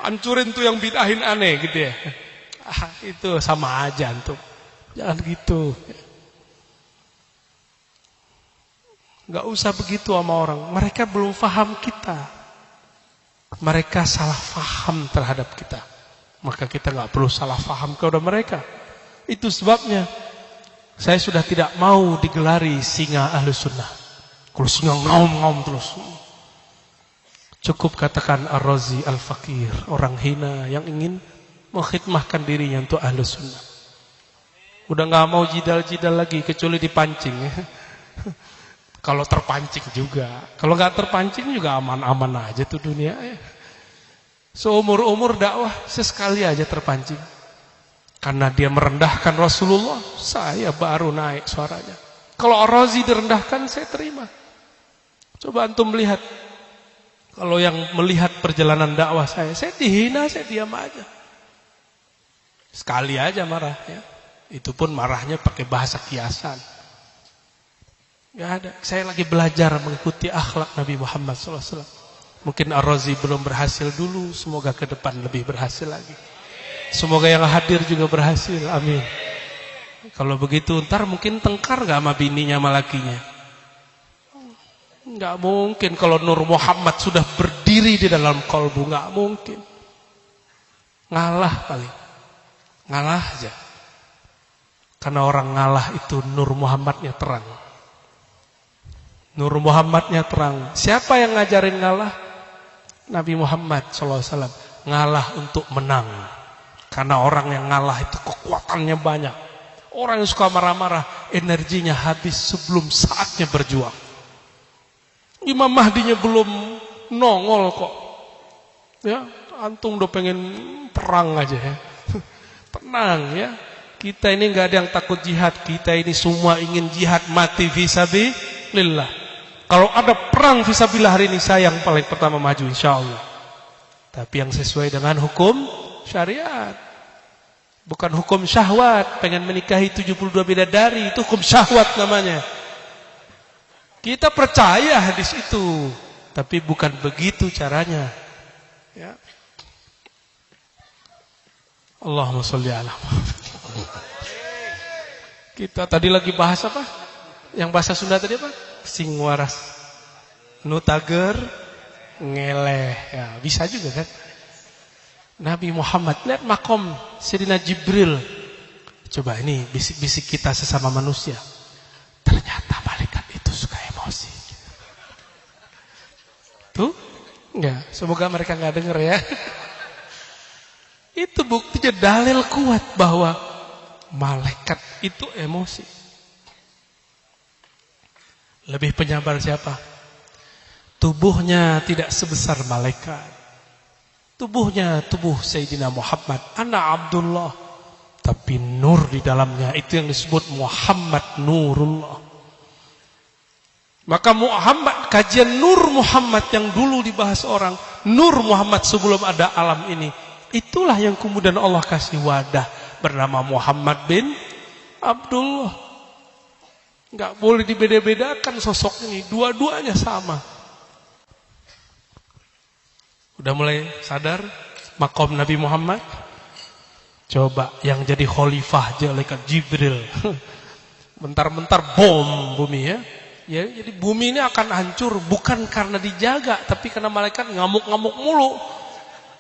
Hancurin tuh yang bidahin aneh gitu ya. Itu sama aja antum. Jangan gitu. Gak usah begitu sama orang. Mereka belum paham kita. Mereka salah paham terhadap kita. Maka kita gak perlu salah paham kepada mereka. Itu sebabnya saya sudah tidak mau digelari singa Ahlus Sunnah. Kalau singa ngaum-ngaum terus. Cukup katakan Ar-Razi Al-Fakir, orang hina yang ingin mengkhidmahkan dirinya untuk Ahlus Sunnah. Udah gak mau jidal-jidal lagi kecuali dipancing ya. Kalau terpancing juga. Kalau gak terpancing juga aman-aman aja tuh dunia ya. Seumur-umur dakwah sesekali aja terpancing. Karena dia merendahkan Rasulullah, saya baru naik suaranya. Kalau Ar-Razi direndahkan, saya terima. Coba antum melihat. Kalau yang melihat perjalanan dakwah saya dihina, saya diam aja. Sekali aja marah ya. Itu pun marahnya pakai bahasa kiasan. Gak ada. Saya lagi belajar mengikuti akhlak Nabi Muhammad SAW. Mungkin Ar-Razi belum berhasil dulu, semoga ke depan lebih berhasil lagi. Semoga yang hadir juga berhasil. Amin. Kalau begitu ntar mungkin tengkar gak sama bininya sama lakinya? Gak mungkin kalau Nur Muhammad sudah berdiri di dalam kolbu. Gak mungkin. Ngalah paling. Ngalah aja. Karena orang ngalah itu Nur Muhammadnya terang. Nur Muhammadnya terang. Siapa yang ngajarin ngalah? Nabi Muhammad SAW. Ngalah untuk menang. Karena orang yang ngalah itu kekuatannya banyak. Orang yang suka marah-marah, energinya habis sebelum saatnya berjuang. Imam Mahdinya belum nongol kok. Ya, antum udah pengen perang aja ya. Tenang ya. Kita ini nggak ada yang takut jihad. Kita ini semua ingin jihad mati fisabilillah. Kalau ada perang fisabilillah hari ini, saya yang paling pertama maju insyaallah. Tapi yang sesuai dengan hukum syariat. Bukan hukum syahwat, pengen menikahi 72 bidadari, itu hukum syahwat namanya. Kita percaya hadis itu, tapi bukan begitu caranya. Ya. Allahumma sholli ala Muhammad. Kita tadi lagi bahas apa? Yang bahasa Sunda tadi apa? Sing waras. Nu tager ngeleh. Ya, bisa juga kan? Nabi Muhammad, lihat makom Sayyidina Jibril. Coba ini bisik-bisik kita sesama manusia. Ternyata malaikat itu suka emosi. Tuh? Enggak, semoga mereka enggak dengar ya. Itu buktinya dalil kuat bahwa malaikat itu emosi. Lebih penyabar siapa? Tubuhnya tidak sebesar malaikat. Tubuhnya tubuh Sayyidina Muhammad, ana Abdullah, tapi nur di dalamnya itu yang disebut Muhammad Nurullah. Maka Muhammad, kajian Nur Muhammad yang dulu dibahas orang, Nur Muhammad sebelum ada alam ini, itulah yang kemudian Allah kasih wadah bernama Muhammad bin Abdullah. Enggak boleh dibeda-bedakan sosok ini, dua-duanya sama. Udah mulai sadar makom Nabi Muhammad? Coba yang jadi khalifah malaikat Jibril. Bentar-bentar bom bumi ya. Ya, jadi bumi ini akan hancur bukan karena dijaga, tapi karena malaikat ngamuk-ngamuk mulu.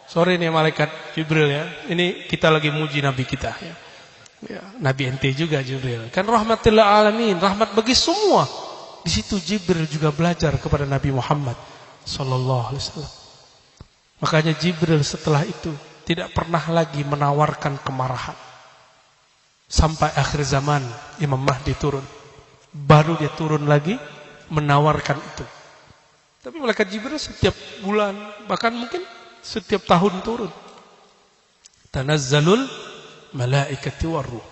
Sorry nih malaikat Jibril ya. Ini kita lagi muji Nabi kita ya. Ya, Nabi ente juga Jibril. Kan rahmatil alamin, rahmat bagi semua. Di situ Jibril juga belajar kepada Nabi Muhammad sallallahu alaihi wasallam. Makanya Jibril setelah itu tidak pernah lagi menawarkan kemarahan. Sampai akhir zaman Imam Mahdi turun. Baru dia turun lagi menawarkan itu. Tapi malaikat Jibril setiap bulan, bahkan mungkin setiap tahun turun. Tanazzalul malaikati warruh.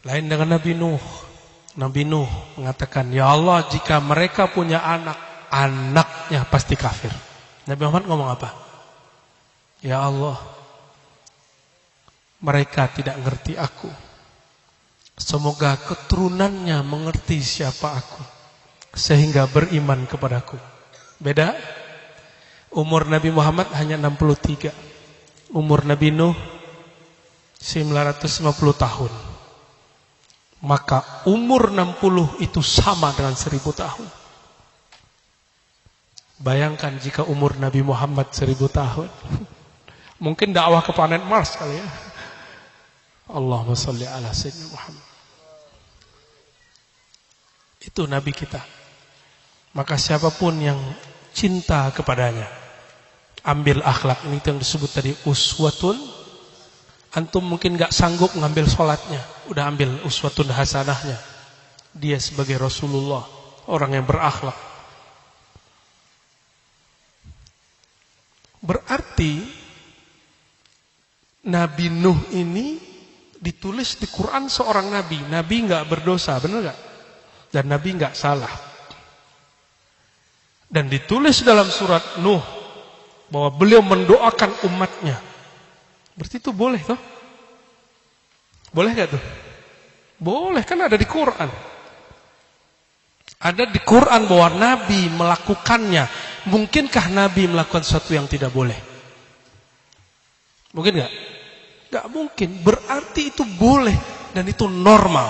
Lain dengan Nabi Nuh. Nabi Nuh mengatakan, "Ya Allah, jika mereka punya anak, anaknya pasti kafir." Nabi Muhammad ngomong apa? Ya Allah, mereka tidak ngerti aku. Semoga keturunannya mengerti siapa aku, sehingga beriman kepadaku. Beda? Umur Nabi Muhammad hanya 63. Umur Nabi Nuh 950 tahun. Maka umur 60 itu sama dengan 1000 tahun. Bayangkan jika umur Nabi Muhammad 1000 tahun. Mungkin dakwah ke planet Mars kali ya. Allahumma sholli ala Sayyidina Muhammad. Itu Nabi kita. Maka siapapun yang cinta kepadanya, ambil akhlak ini yang disebut tadi uswatun. Antum mungkin gak sanggup ngambil sholatnya, udah ambil uswatun hasanahnya. Dia sebagai Rasulullah, orang yang berakhlak. Berarti Nabi Nuh ini ditulis di Quran seorang nabi. Nabi enggak berdosa, benar enggak? Dan Nabi enggak salah. Dan ditulis dalam surat Nuh bahwa beliau mendoakan umatnya. Berarti itu boleh toh? Boleh enggak tuh? Boleh, kan ada di Quran. Ada di Quran bahwa Nabi melakukannya. Mungkinkah Nabi melakukan sesuatu yang tidak boleh? Mungkin nggak? Nggak mungkin. Berarti itu boleh dan itu normal.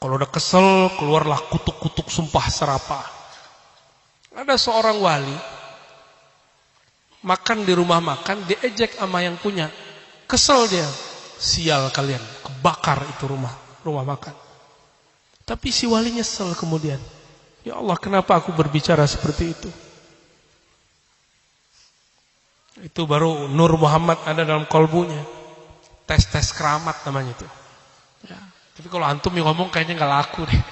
Kalau udah kesel, keluarlah kutuk-kutuk sumpah serapah. Ada seorang wali makan di rumah makan, diejek sama yang punya. Kesel dia. Sial kalian, kebakar itu rumah makan. Tapi si wali nyesel kemudian. Ya Allah, kenapa aku berbicara seperti itu? Itu baru Nur Muhammad ada dalam kolbunya. Tes keramat namanya itu. Ya. Tapi kalau antum yang ngomong kayaknya nggak laku deh.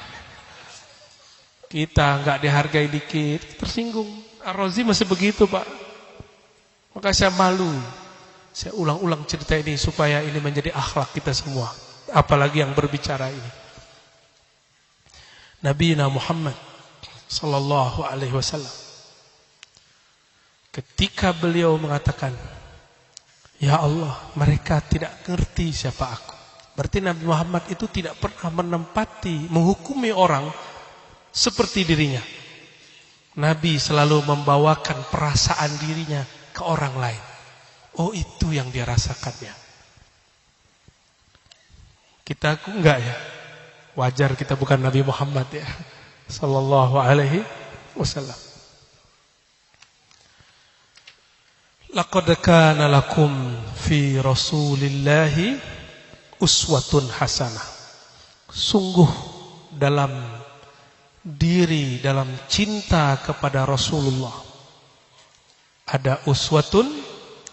Kita nggak dihargai dikit, tersinggung. Ar-Razi masih begitu, Pak. Maka saya malu. Saya ulang-ulang cerita ini supaya ini menjadi akhlak kita semua. Apalagi yang berbicara ini. Nabi Muhammad sallallahu alaihi wasallam, ketika beliau mengatakan, ya Allah, mereka tidak ngerti siapa aku. Berarti Nabi Muhammad itu tidak pernah menghukumi orang seperti dirinya. Nabi selalu membawakan perasaan dirinya ke orang lain. Oh, itu yang dia rasakannya. Kita enggak ya? Wajar kita bukan Nabi Muhammad ya, sallallahu alaihi wasallam. Laqad kana lakum fi Rasulillahi uswatun hasanah. Sungguh dalam cinta kepada Rasulullah ada uswatun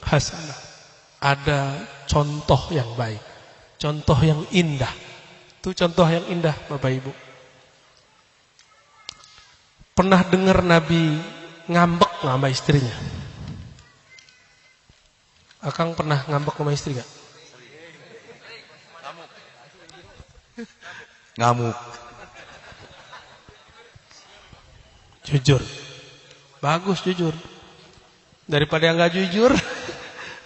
hasanah. Ada contoh yang baik, contoh yang indah. Itu contoh yang indah, Bapak Ibu. Pernah dengar Nabi ngambek sama istrinya? Akang pernah ngambek sama istri gak? Ngamuk. Jujur. Bagus jujur. Daripada yang gak jujur,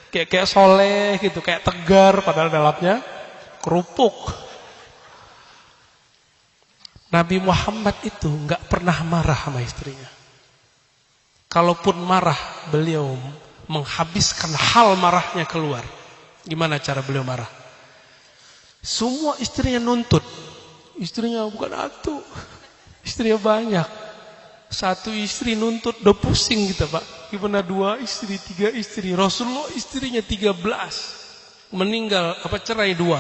kayak soleh gitu, kayak tegar padahal dalamnya kerupuk. Nabi Muhammad itu gak pernah marah sama istrinya. Kalaupun marah, beliau menghabiskan hal marahnya keluar. Gimana cara beliau marah? Semua istrinya nuntut. Istrinya bukan satu, istrinya banyak. Satu istri nuntut, udah pusing kita, Pak. Gimana 2 istri, 3 istri. Rasulullah istrinya 13. Meninggal, cerai 2.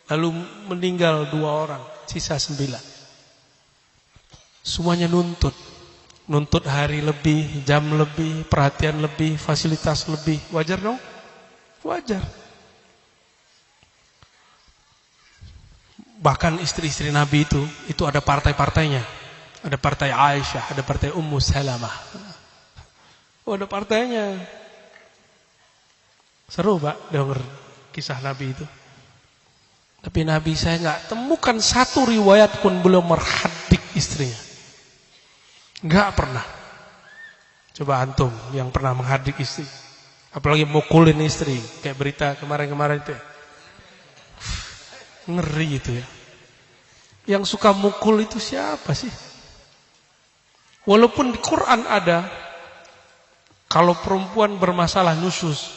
Lalu meninggal 2 orang. Sisa 9. Semuanya nuntut. Nuntut hari lebih, jam lebih, perhatian lebih, fasilitas lebih. Wajar dong? Wajar. Bahkan istri-istri Nabi itu ada partai-partainya. Ada partai Aisyah, ada partai Ummu Salamah. Oh, ada partainya. Seru, Pak, denger kisah Nabi itu. Tapi Nabi saya nggak temukan satu riwayat pun beliau merhadik istrinya. Nggak pernah. Coba antum yang pernah menghadik istri, apalagi mukulin istri, kayak berita kemarin-kemarin itu. Ngeri itu ya. Yang suka mukul itu siapa sih? Walaupun di Quran ada, kalau perempuan bermasalah nusyuz,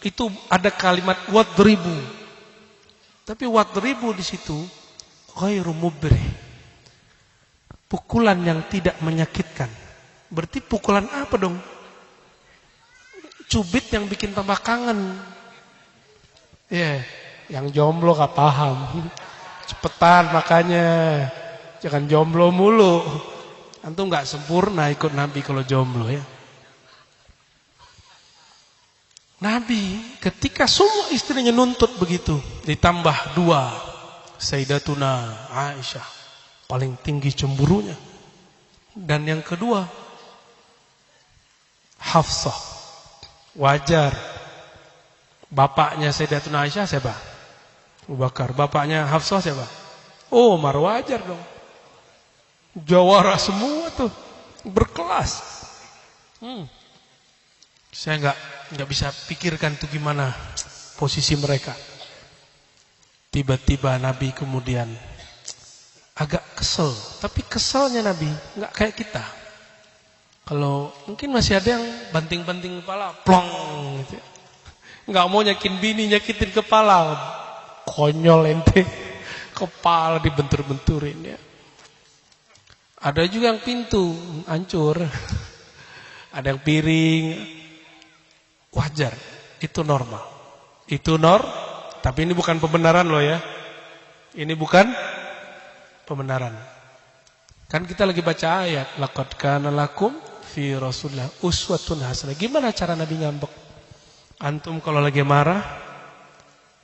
itu ada kalimat wadribu. Tapi wadribu di situ ghairu mubrih. Pukulan yang tidak menyakitkan. Berarti pukulan apa dong? Cubit yang bikin tambah kangen. Ya, yang jomblo gak paham. Cepetan makanya. Jangan jomblo mulu. Antum gak sempurna ikut Nabi kalau jomblo ya. Nabi ketika semua istrinya nuntut begitu, ditambah 2, Sayyidatuna Aisyah, paling tinggi cemburunya. Dan yang kedua, Hafsah. Wajar. Bapaknya Sayyidatuna Aisyah siapa? Abu Bakar. Bapaknya Hafsah siapa? Oh, Umar. Wajar dong. Jawara semua tuh, berkelas. Saya nggak bisa pikirkan tuh gimana posisi mereka. Tiba-tiba Nabi kemudian agak kesel, tapi keselnya Nabi nggak kayak kita. Kalau mungkin masih ada yang banting-banting kepala, plong gitu. Nggak mau nyakitin bini, nyakitin kepala. Konyol ente. Kepala dibentur-benturin ya. Ada juga yang pintu hancur. Ada yang piring. Wajar. Itu normal. Tapi ini bukan pembenaran loh ya. Ini bukan pembenaran. Kan kita lagi baca ayat. Laqad kana lakum fi Rasulillah uswatun hasanah. Gimana cara Nabi ngambek? Antum kalau lagi marah,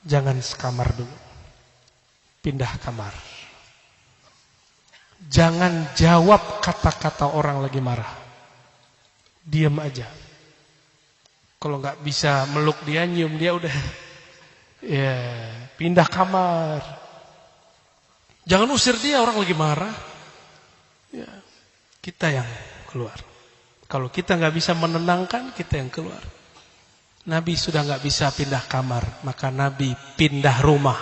jangan sekamar dulu. Pindah kamar. Jangan jawab kata-kata orang lagi marah. Diam aja. Kalau nggak bisa meluk dia, nyium dia, udah. Ya, pindah kamar. Jangan usir dia, orang lagi marah. Ya, kita yang keluar. Kalau kita nggak bisa menenangkan, kita yang keluar. Nabi sudah nggak bisa pindah kamar, maka Nabi pindah rumah.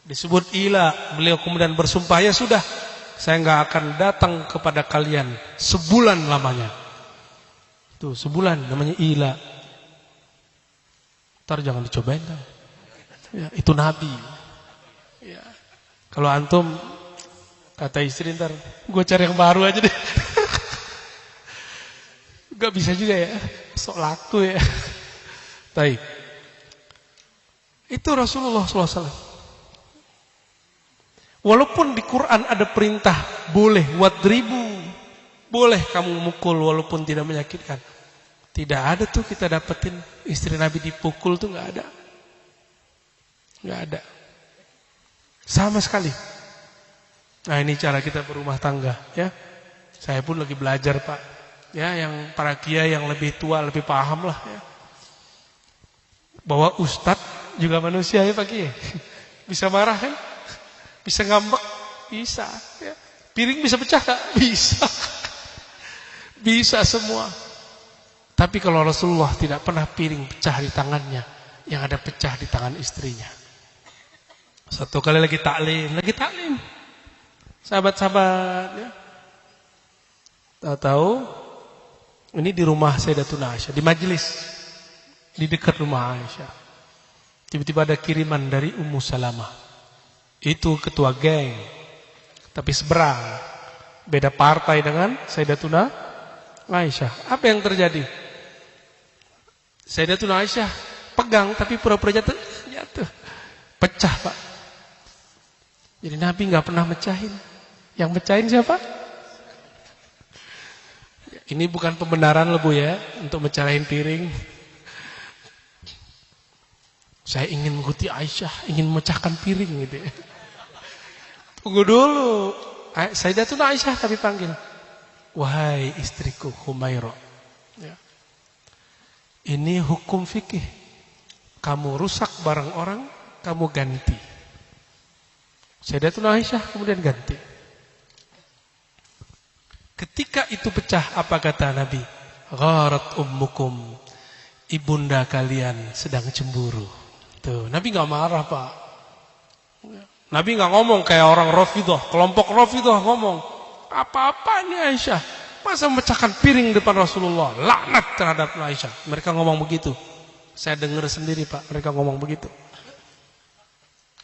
Disebut ila, beliau kemudian bersumpah, ya sudah, saya nggak akan datang kepada kalian sebulan lamanya. Tuh sebulan namanya ila. Ntar jangan dicobain kan. Ya, itu Nabi. Ya. Kalau antum kata istri ntar, gue cari yang baru aja deh. Gak bisa juga ya, sok laku ya. Baik. Itu Rasulullah SAW. Walaupun di Quran ada perintah boleh wadribu, boleh kamu mukul walaupun tidak menyakitkan. Tidak ada tuh kita dapetin istri Nabi dipukul tuh, nggak ada. Nggak ada. Sama sekali. Nah ini cara kita berumah tangga ya. Saya pun lagi belajar Pak. Ya yang para kiai yang lebih tua lebih paham lah ya. Bahwa ustadz juga manusia ya Pak Kiai. Bisa marah kan? Bisa ngambek? Bisa ya. Piring bisa pecah gak? Bisa. Bisa semua. Tapi kalau Rasulullah tidak pernah piring pecah di tangannya, yang ada pecah di tangan istrinya. Satu kali lagi taklim. Sahabat-sahabat ya. Tahu ini di rumah Sayyidatuna Aisyah, di majelis di dekat rumah Aisyah. Tiba-tiba ada kiriman dari Ummu Salamah. Itu ketua geng, tapi seberang. Beda partai dengan Sayyidatuna Aisyah. Apa yang terjadi? Sayyidatuna Aisyah pegang tapi pura-pura jatuh. Pecah, Pak. Jadi Nabi nggak pernah mecahin. Yang mecahin siapa? Ini bukan pembenaran loh Bu ya, untuk mecahin piring. Saya ingin mengikuti Aisyah, ingin memecahkan piring gitu ya. Tunggu dulu. Sayyidatuna Aisyah tapi panggil, wahai istriku Humairah. Ya. Ini hukum fikih. Kamu rusak barang orang, kamu ganti. Sayyidatuna Aisyah kemudian ganti. Ketika itu pecah, apa kata Nabi? Gharat ummukum, ibunda kalian sedang cemburu. Tuh, Nabi nggak marah Pak. Nabi nggak ngomong kayak orang Rafidhah, kelompok Rafidhah ngomong, apa-apanya Aisyah? Masa memecahkan piring depan Rasulullah? Laknat terhadap Aisyah. Mereka ngomong begitu. Saya dengar sendiri Pak, mereka ngomong begitu.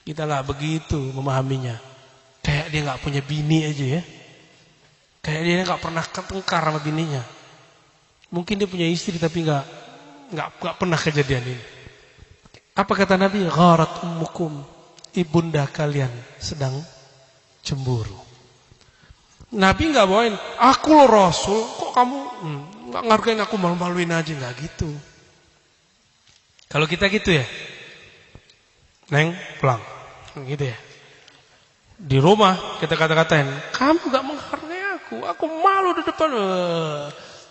Kita nggak begitu memahaminya. Kayak dia nggak punya bini aja ya. Kayak dia nggak pernah ketengkar sama bininya. Mungkin dia punya istri tapi nggak pernah kejadian ini. Apa kata Nabi? Gharat ummukum, ibunda kalian sedang cemburu. Nabi nggak bawain, aku loh Rasul, kok kamu nggak ngargain aku, malu-maluin aja, nggak gitu. Kalau kita gitu ya, Neng pulang, gitu ya. Di rumah kita kata-katain, kamu nggak menghargai aku malu di depan.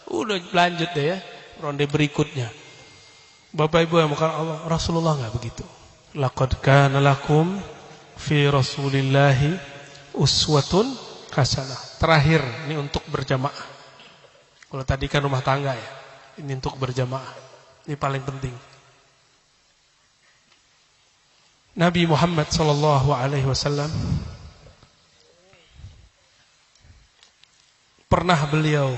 Udah lanjut deh ya, ronde berikutnya. Bapak Ibu yang bukan Allah, Rasulullah nggak begitu. Laqad kana lakum fi Rasulillahi uswatun hasanah. Terakhir, ini untuk berjamaah. Kalau tadi kan rumah tangga ya, ini untuk berjamaah. Ini paling penting. Nabi Muhammad SAW pernah beliau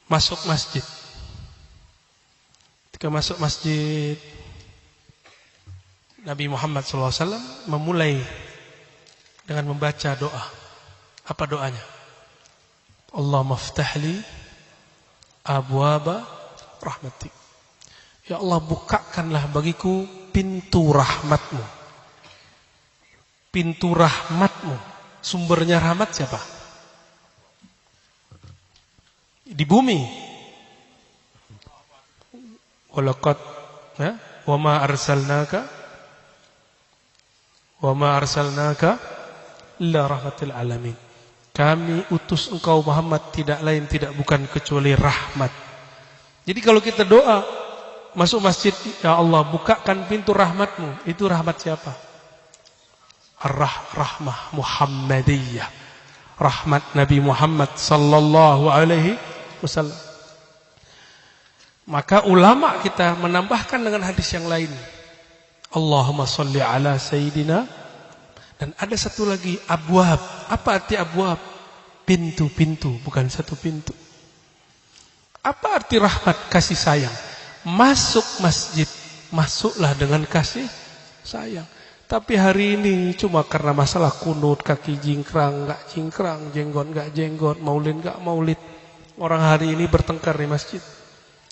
masuk masjid. Ketika masuk masjid, Nabi Muhammad SAW memulai dengan membaca doa. Apa doanya? Allahumma ftahli abwaba rahmatik. Ya Allah, bukakanlah bagiku pintu rahmatmu. Pintu rahmatmu. Sumbernya rahmat siapa? Di bumi. Walaqad wa ma arsalnaka illa rahmatil alamin. Kami utus engkau Muhammad tidak lain tidak bukan kecuali rahmat. Jadi kalau kita doa masuk masjid, ya Allah bukakan pintu rahmatmu, itu rahmat siapa? Rahmah Muhammadiyah, rahmat Nabi Muhammad sallallahu alaihi wasallam. Maka ulama kita menambahkan dengan hadis yang lain, Allahumma sholli ala sayyidina. Dan ada satu lagi, abwab. Apa arti abwab? Pintu-pintu, bukan satu pintu. Apa arti rahmat? Kasih sayang. Masuk masjid, masuklah dengan kasih sayang. Tapi hari ini cuma karena masalah kunut, kaki jingkrang, enggak jingkrang, jenggot enggak jenggot, maulid enggak maulid. Orang hari ini bertengkar di masjid.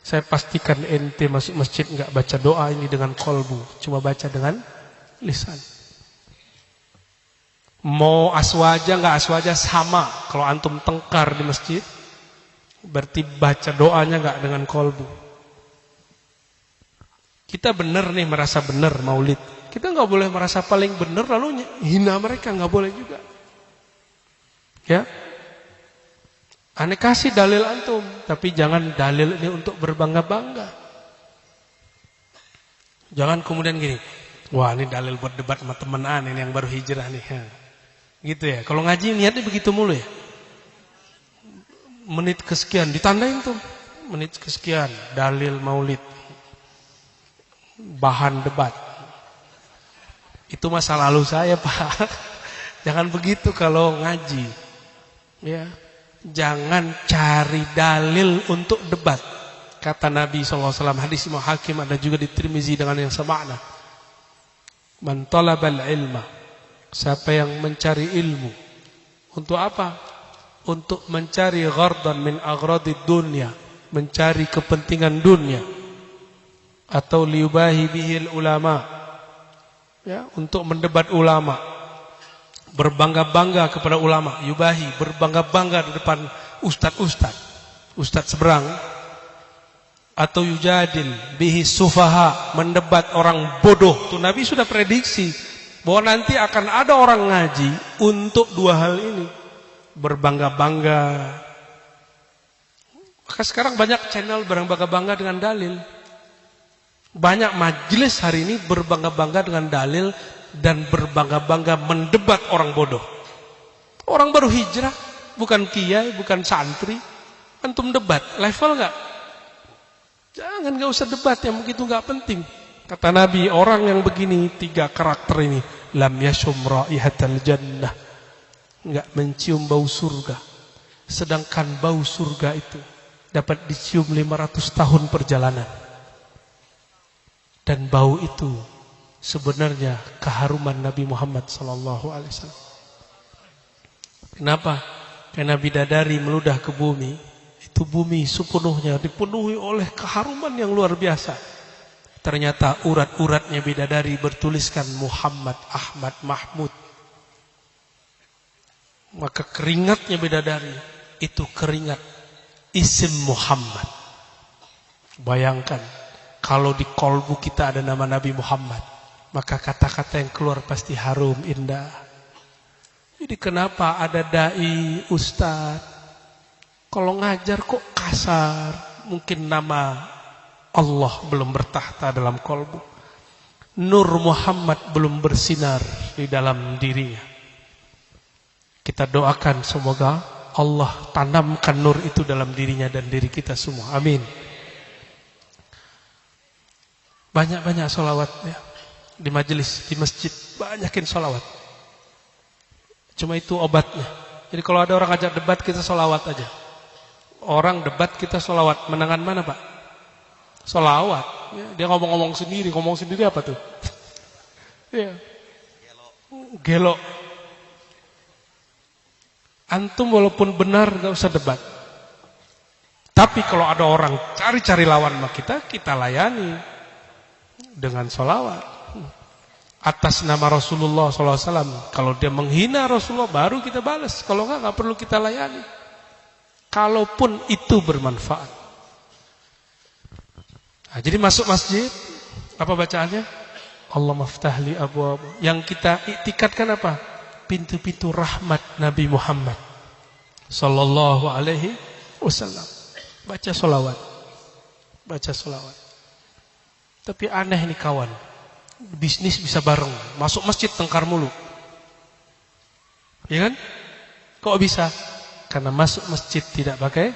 Saya pastikan ente masuk masjid enggak baca doa ini dengan kolbu, cuma baca dengan lisan. Mau aswaja enggak aswaja sama. Kalau antum tengkar di masjid, berarti baca doanya enggak dengan kolbu. Kita benar nih, merasa benar maulid. Kita enggak boleh merasa paling benar lalu hina mereka, enggak boleh juga. Ya. Aneh kasih dalil antum, tapi jangan dalil ini untuk berbangga-bangga. Jangan kemudian gini, wah ini dalil buat debat sama temen aneh yang baru hijrah nih. Gitu ya. Kalau ngaji niatnya begitu mulu ya. Menit kesekian ditandain tuh. Menit kesekian dalil maulid. Bahan debat. Itu masa lalu saya, Pak. Jangan begitu kalau ngaji. Ya. Jangan cari dalil untuk debat. Kata Nabi SAW, hadis Imam Hakim, ada juga di Tirmizi dengan yang semakna. Man talabal ilma, siapa yang mencari ilmu untuk apa? Untuk mencari ghardan min agradid dunya, mencari kepentingan dunia, atau liyubahi bihil ulama, ya, untuk mendebat ulama, berbangga-bangga kepada ulama, yubahi, berbangga-bangga di depan ustaz seberang, atau yujadil bihi sufaha, mendebat orang bodoh. Tuh Nabi sudah prediksi bahwa nanti akan ada orang ngaji untuk dua hal ini, berbangga-bangga. Maka sekarang banyak channel berbangga-bangga dengan dalil. Banyak majelis hari ini berbangga-bangga dengan dalil dan berbangga-bangga mendebat orang bodoh. Orang baru hijrah, bukan kiai, bukan santri, antum debat, level enggak? Jangan, enggak usah debat yang begitu enggak penting. Kata Nabi, orang yang begini, 3 karakter ini, lam yashum raihatal jannah, enggak mencium bau surga. Sedangkan bau surga itu dapat dicium 500 tahun perjalanan. Dan bau itu sebenarnya keharuman Nabi Muhammad SAW. Kenapa? Karena bidadari meludah ke bumi, itu bumi sepenuhnya dipenuhi oleh keharuman yang luar biasa. Ternyata urat-uratnya bidadari bertuliskan Muhammad, Ahmad, Mahmud. Maka keringatnya bidadari itu keringat isim Muhammad. Bayangkan kalau di kolbu kita ada nama Nabi Muhammad, maka kata-kata yang keluar pasti harum, indah. Jadi kenapa ada dai, ustaz, kalau ngajar kok kasar? Mungkin nama Allah belum bertahta dalam kolbu. Nur Muhammad belum bersinar di dalam dirinya. Kita doakan semoga Allah tanamkan nur itu dalam dirinya dan diri kita semua. Amin. Banyak-banyak sholawat ya. Di majelis, di masjid, banyakin sholawat. Cuma itu obatnya. Jadi kalau ada orang ajak debat, kita sholawat aja. Orang debat, kita sholawat. Menangan mana Pak? Sholawat. Ya, dia ngomong sendiri apa tuh? Ya. Gelo. Antum walaupun benar nggak usah debat. Tapi kalau ada orang cari-cari lawan sama kita layani dengan sholawat atas nama Rasulullah SAW. Kalau dia menghina Rasulullah baru kita balas. Kalau nggak perlu kita layani. Kalaupun itu bermanfaat. Nah, jadi masuk masjid, apa bacaannya? Allah maftahli abwaab. Yang kita iktikadkan apa? Pintu-pintu rahmat Nabi Muhammad sallallahu alaihi wasallam. Baca solawat. Baca solawat. Tapi aneh nih kawan. Bisnis bisa bareng. Masuk masjid tengkar mulu. Ya kan? Kok bisa? Karena masuk masjid tidak pakai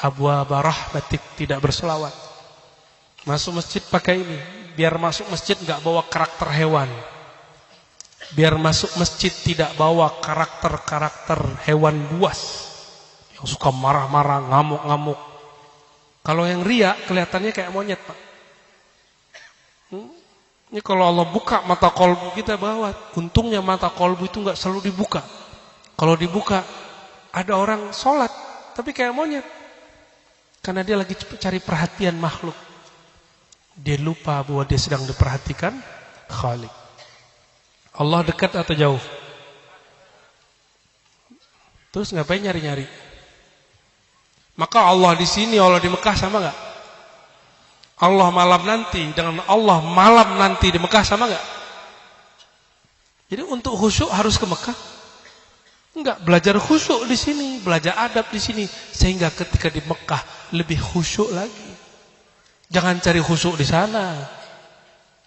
abwaab rahmatik, tidak bersolawat. Masuk masjid pakai ini. Biar masuk masjid enggak bawa karakter hewan. Biar masuk masjid tidak bawa karakter-karakter hewan buas yang suka marah-marah, ngamuk-ngamuk. Kalau yang ria kelihatannya kayak monyet, Pak. Ini kalau Allah buka mata kolbu kita bahwa untungnya mata kolbu itu enggak selalu dibuka. Kalau dibuka ada orang sholat tapi kayak monyet. Karena dia lagi cari perhatian makhluk. Dia lupa bahwa dia sedang diperhatikan Khalik. Allah dekat atau jauh? Terus ngapain nyari-nyari? Maka Allah di sini, Allah di Mekah sama enggak? Allah malam nanti dengan Allah malam nanti di Mekah sama enggak? Jadi untuk khusyuk harus ke Mekah? Enggak, belajar khusyuk di sini, belajar adab di sini sehingga ketika di Mekah lebih khusyuk lagi. Jangan cari khusyuk di sana.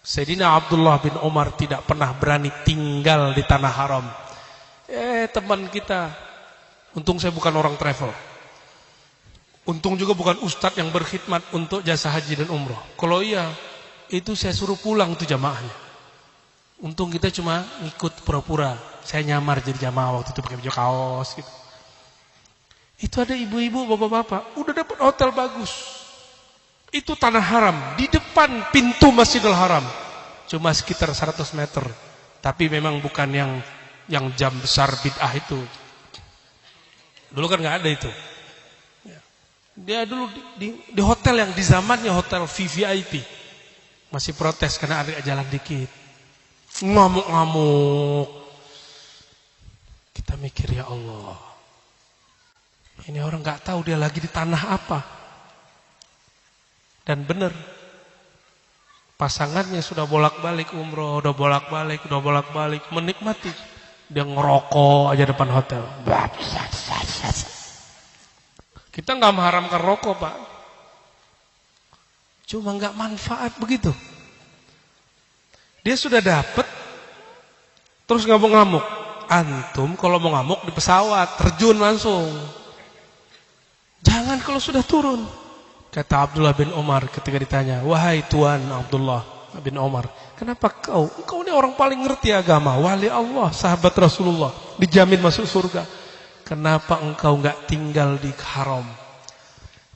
Sayyidina Abdullah bin Umar tidak pernah berani tinggal di tanah haram. Teman kita, untung saya bukan orang travel. Untung juga bukan ustadz yang berkhidmat untuk jasa haji dan umroh. Kalau iya, itu saya suruh pulang tuh jamaahnya. Untung kita cuma ngikut pura-pura. Saya nyamar jadi jamaah waktu itu pakai baju kaos gitu. Itu ada ibu-ibu, bapak-bapak, udah dapat hotel bagus. Itu tanah haram, di depan pintu Masjidil Haram. Cuma sekitar 100 meter. Tapi memang bukan yang jam besar bid'ah itu. Dulu kan nggak ada itu. Dia dulu di hotel yang di zamannya hotel VVIP. Masih protes karena ada jalan dikit. Ngamuk-ngamuk. Kita mikir, ya Allah. Ini orang nggak tahu dia lagi di tanah apa. Dan benar, pasangannya sudah bolak-balik umroh, udah bolak-balik, menikmati. Dia ngerokok aja depan hotel. Kita nggak mengharamkan rokok, Pak. Cuma nggak manfaat begitu. Dia sudah dapat, terus ngamuk-ngamuk. Antum kalau mau ngamuk di pesawat, terjun langsung. Jangan kalau sudah turun. Kata Abdullah bin Umar ketika ditanya, wahai Tuan Abdullah bin Umar, kenapa kau ini orang paling ngerti agama, wali Allah, sahabat Rasulullah, dijamin masuk surga. Kenapa engkau enggak tinggal di haram?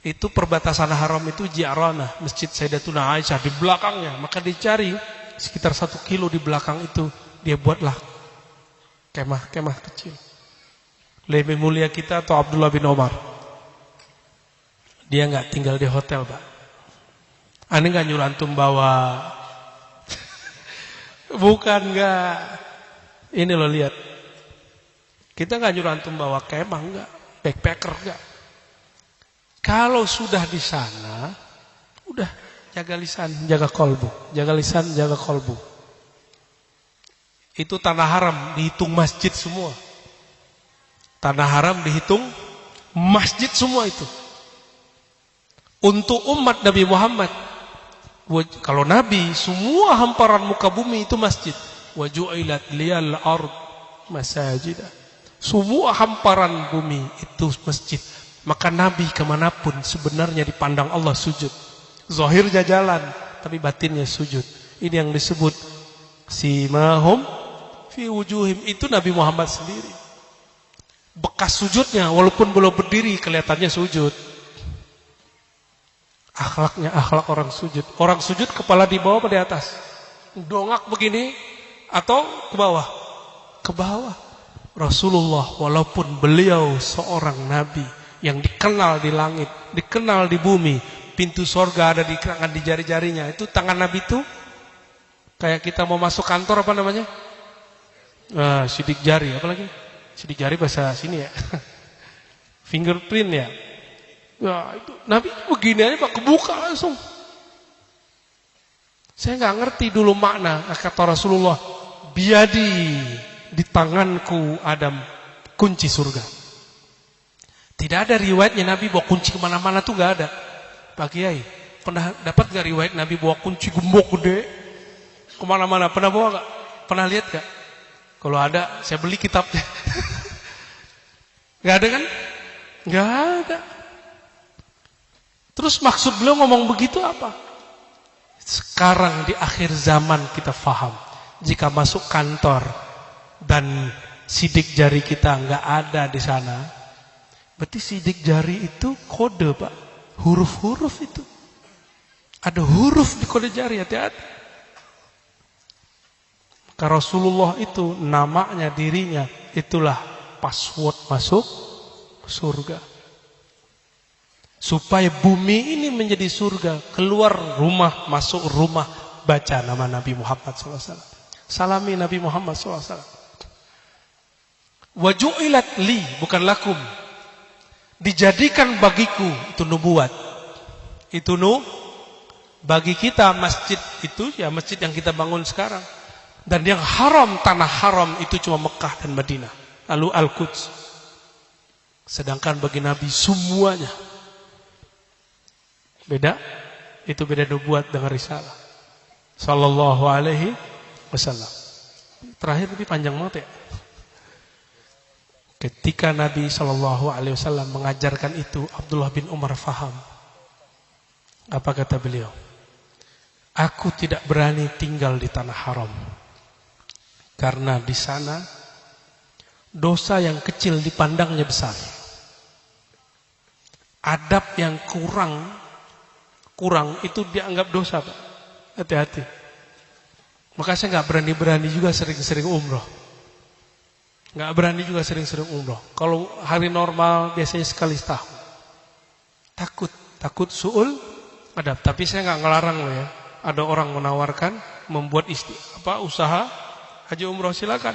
Itu perbatasan haram itu Ji'ranah, Masjid Sayyidatuna Aisyah di belakangnya. Maka dicari sekitar 1 kilo di belakang itu, dia buatlah kemah-kemah kecil. Lebih mulia kita atau Abdullah bin Umar? Dia nggak tinggal di hotel, Pak. Aneh nggak nyuruh antum bawa? Bukan nggak. Ini lo lihat. Kita nggak nyuruh antum bawa kemah, nggak. Backpacker nggak. Kalau sudah di sana, udah jaga lisan, jaga kolbu, jaga lisan, jaga kolbu. Itu tanah haram dihitung masjid semua. Tanah haram dihitung masjid semua itu. Untuk umat Nabi Muhammad, kalau Nabi semua hamparan muka bumi itu masjid. Wa ju'ilat liyal ard masajidah. Semua hamparan bumi itu masjid. Maka Nabi kemanapun sebenarnya dipandang Allah sujud. Zahirnya jalan, tapi batinnya sujud. Ini yang disebut simahum fi wujuhim. Itu Nabi Muhammad sendiri. Bekas sujudnya walaupun belum berdiri kelihatannya sujud. Akhlaknya akhlak orang sujud. Orang sujud kepala di bawah atau di atas? Dongak begini atau ke bawah? Ke bawah. Rasulullah walaupun beliau seorang nabi yang dikenal di langit, dikenal di bumi, pintu sorga ada di tangan di jari-jarinya. Itu tangan nabi itu kayak kita mau masuk kantor apa namanya? Sidik jari, apa lagi? Sidik jari bahasa sini ya. Fingerprint ya. Ya itu nabi begini aja Pak, kebuka langsung. Saya nggak ngerti dulu makna kata Rasulullah, biadi, di tanganku ada kunci surga. Tidak ada riwayatnya Nabi bawa kunci kemana-mana tuh nggak ada. Pak Kiai, pernah dapat nggak riwayat Nabi bawa kunci gembok gede kemana-mana? Pernah bawa nggak? Pernah lihat nggak? Kalau ada, saya beli kitabnya. Nggak ada kan? Nggak ada. Terus maksud beliau ngomong begitu apa? Sekarang di akhir zaman kita faham. Jika masuk kantor dan sidik jari kita nggak ada di sana, berarti sidik jari itu kode Pak. Huruf-huruf itu. Ada huruf di kode jari, hati-hati. Maka Rasulullah itu namanya, dirinya, itulah password masuk surga. Supaya bumi ini menjadi surga, keluar rumah, masuk rumah, baca nama Nabi Muhammad SAW. Salami Nabi Muhammad SAW. Wa ju'ilat li, bukan lakum. Dijadikan bagiku, itu nubuat. Itu bagi kita masjid itu, ya masjid yang kita bangun sekarang. Dan yang haram, tanah haram itu cuma Mekah dan Madinah. Lalu Al-Quds. Sedangkan bagi Nabi semuanya. Beda, itu beda nubuat dengan risalah. Sallallahu alaihi wasallam. Terakhir lebih panjang banget ya. Ketika Nabi sallallahu alaihi wasallam mengajarkan itu, Abdullah bin Umar faham. Apa kata beliau? Aku tidak berani tinggal di tanah haram. Karena di sana dosa yang kecil dipandangnya besar. Adab yang kurang itu dianggap dosa, Pak. Hati-hati. Maka saya nggak berani juga sering-sering umroh. Nggak berani juga sering-sering umroh. Kalau hari normal biasanya sekali setahun. Takut su'ul adab. Tapi saya nggak ngelarang loh ya. Ada orang menawarkan membuat usaha haji umroh, silakan.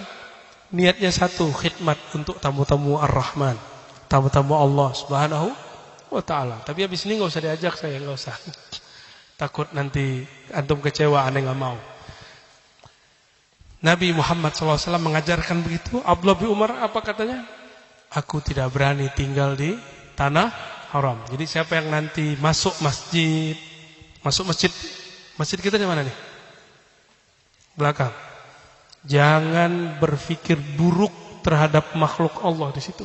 Niatnya satu, khidmat untuk tamu-tamu Ar-Rahman, tamu-tamu Allah Subhanahu wa ta'ala. Tapi habis ini gak usah diajak saya, gak usah. Takut nanti antum kecewa, aneh gak mau. Nabi Muhammad SAW mengajarkan begitu. Abdullah bin Umar apa katanya? Aku tidak berani tinggal di tanah haram. Jadi siapa yang nanti masuk masjid kita di mana nih? Belakang. Jangan berpikir buruk terhadap makhluk Allah di situ.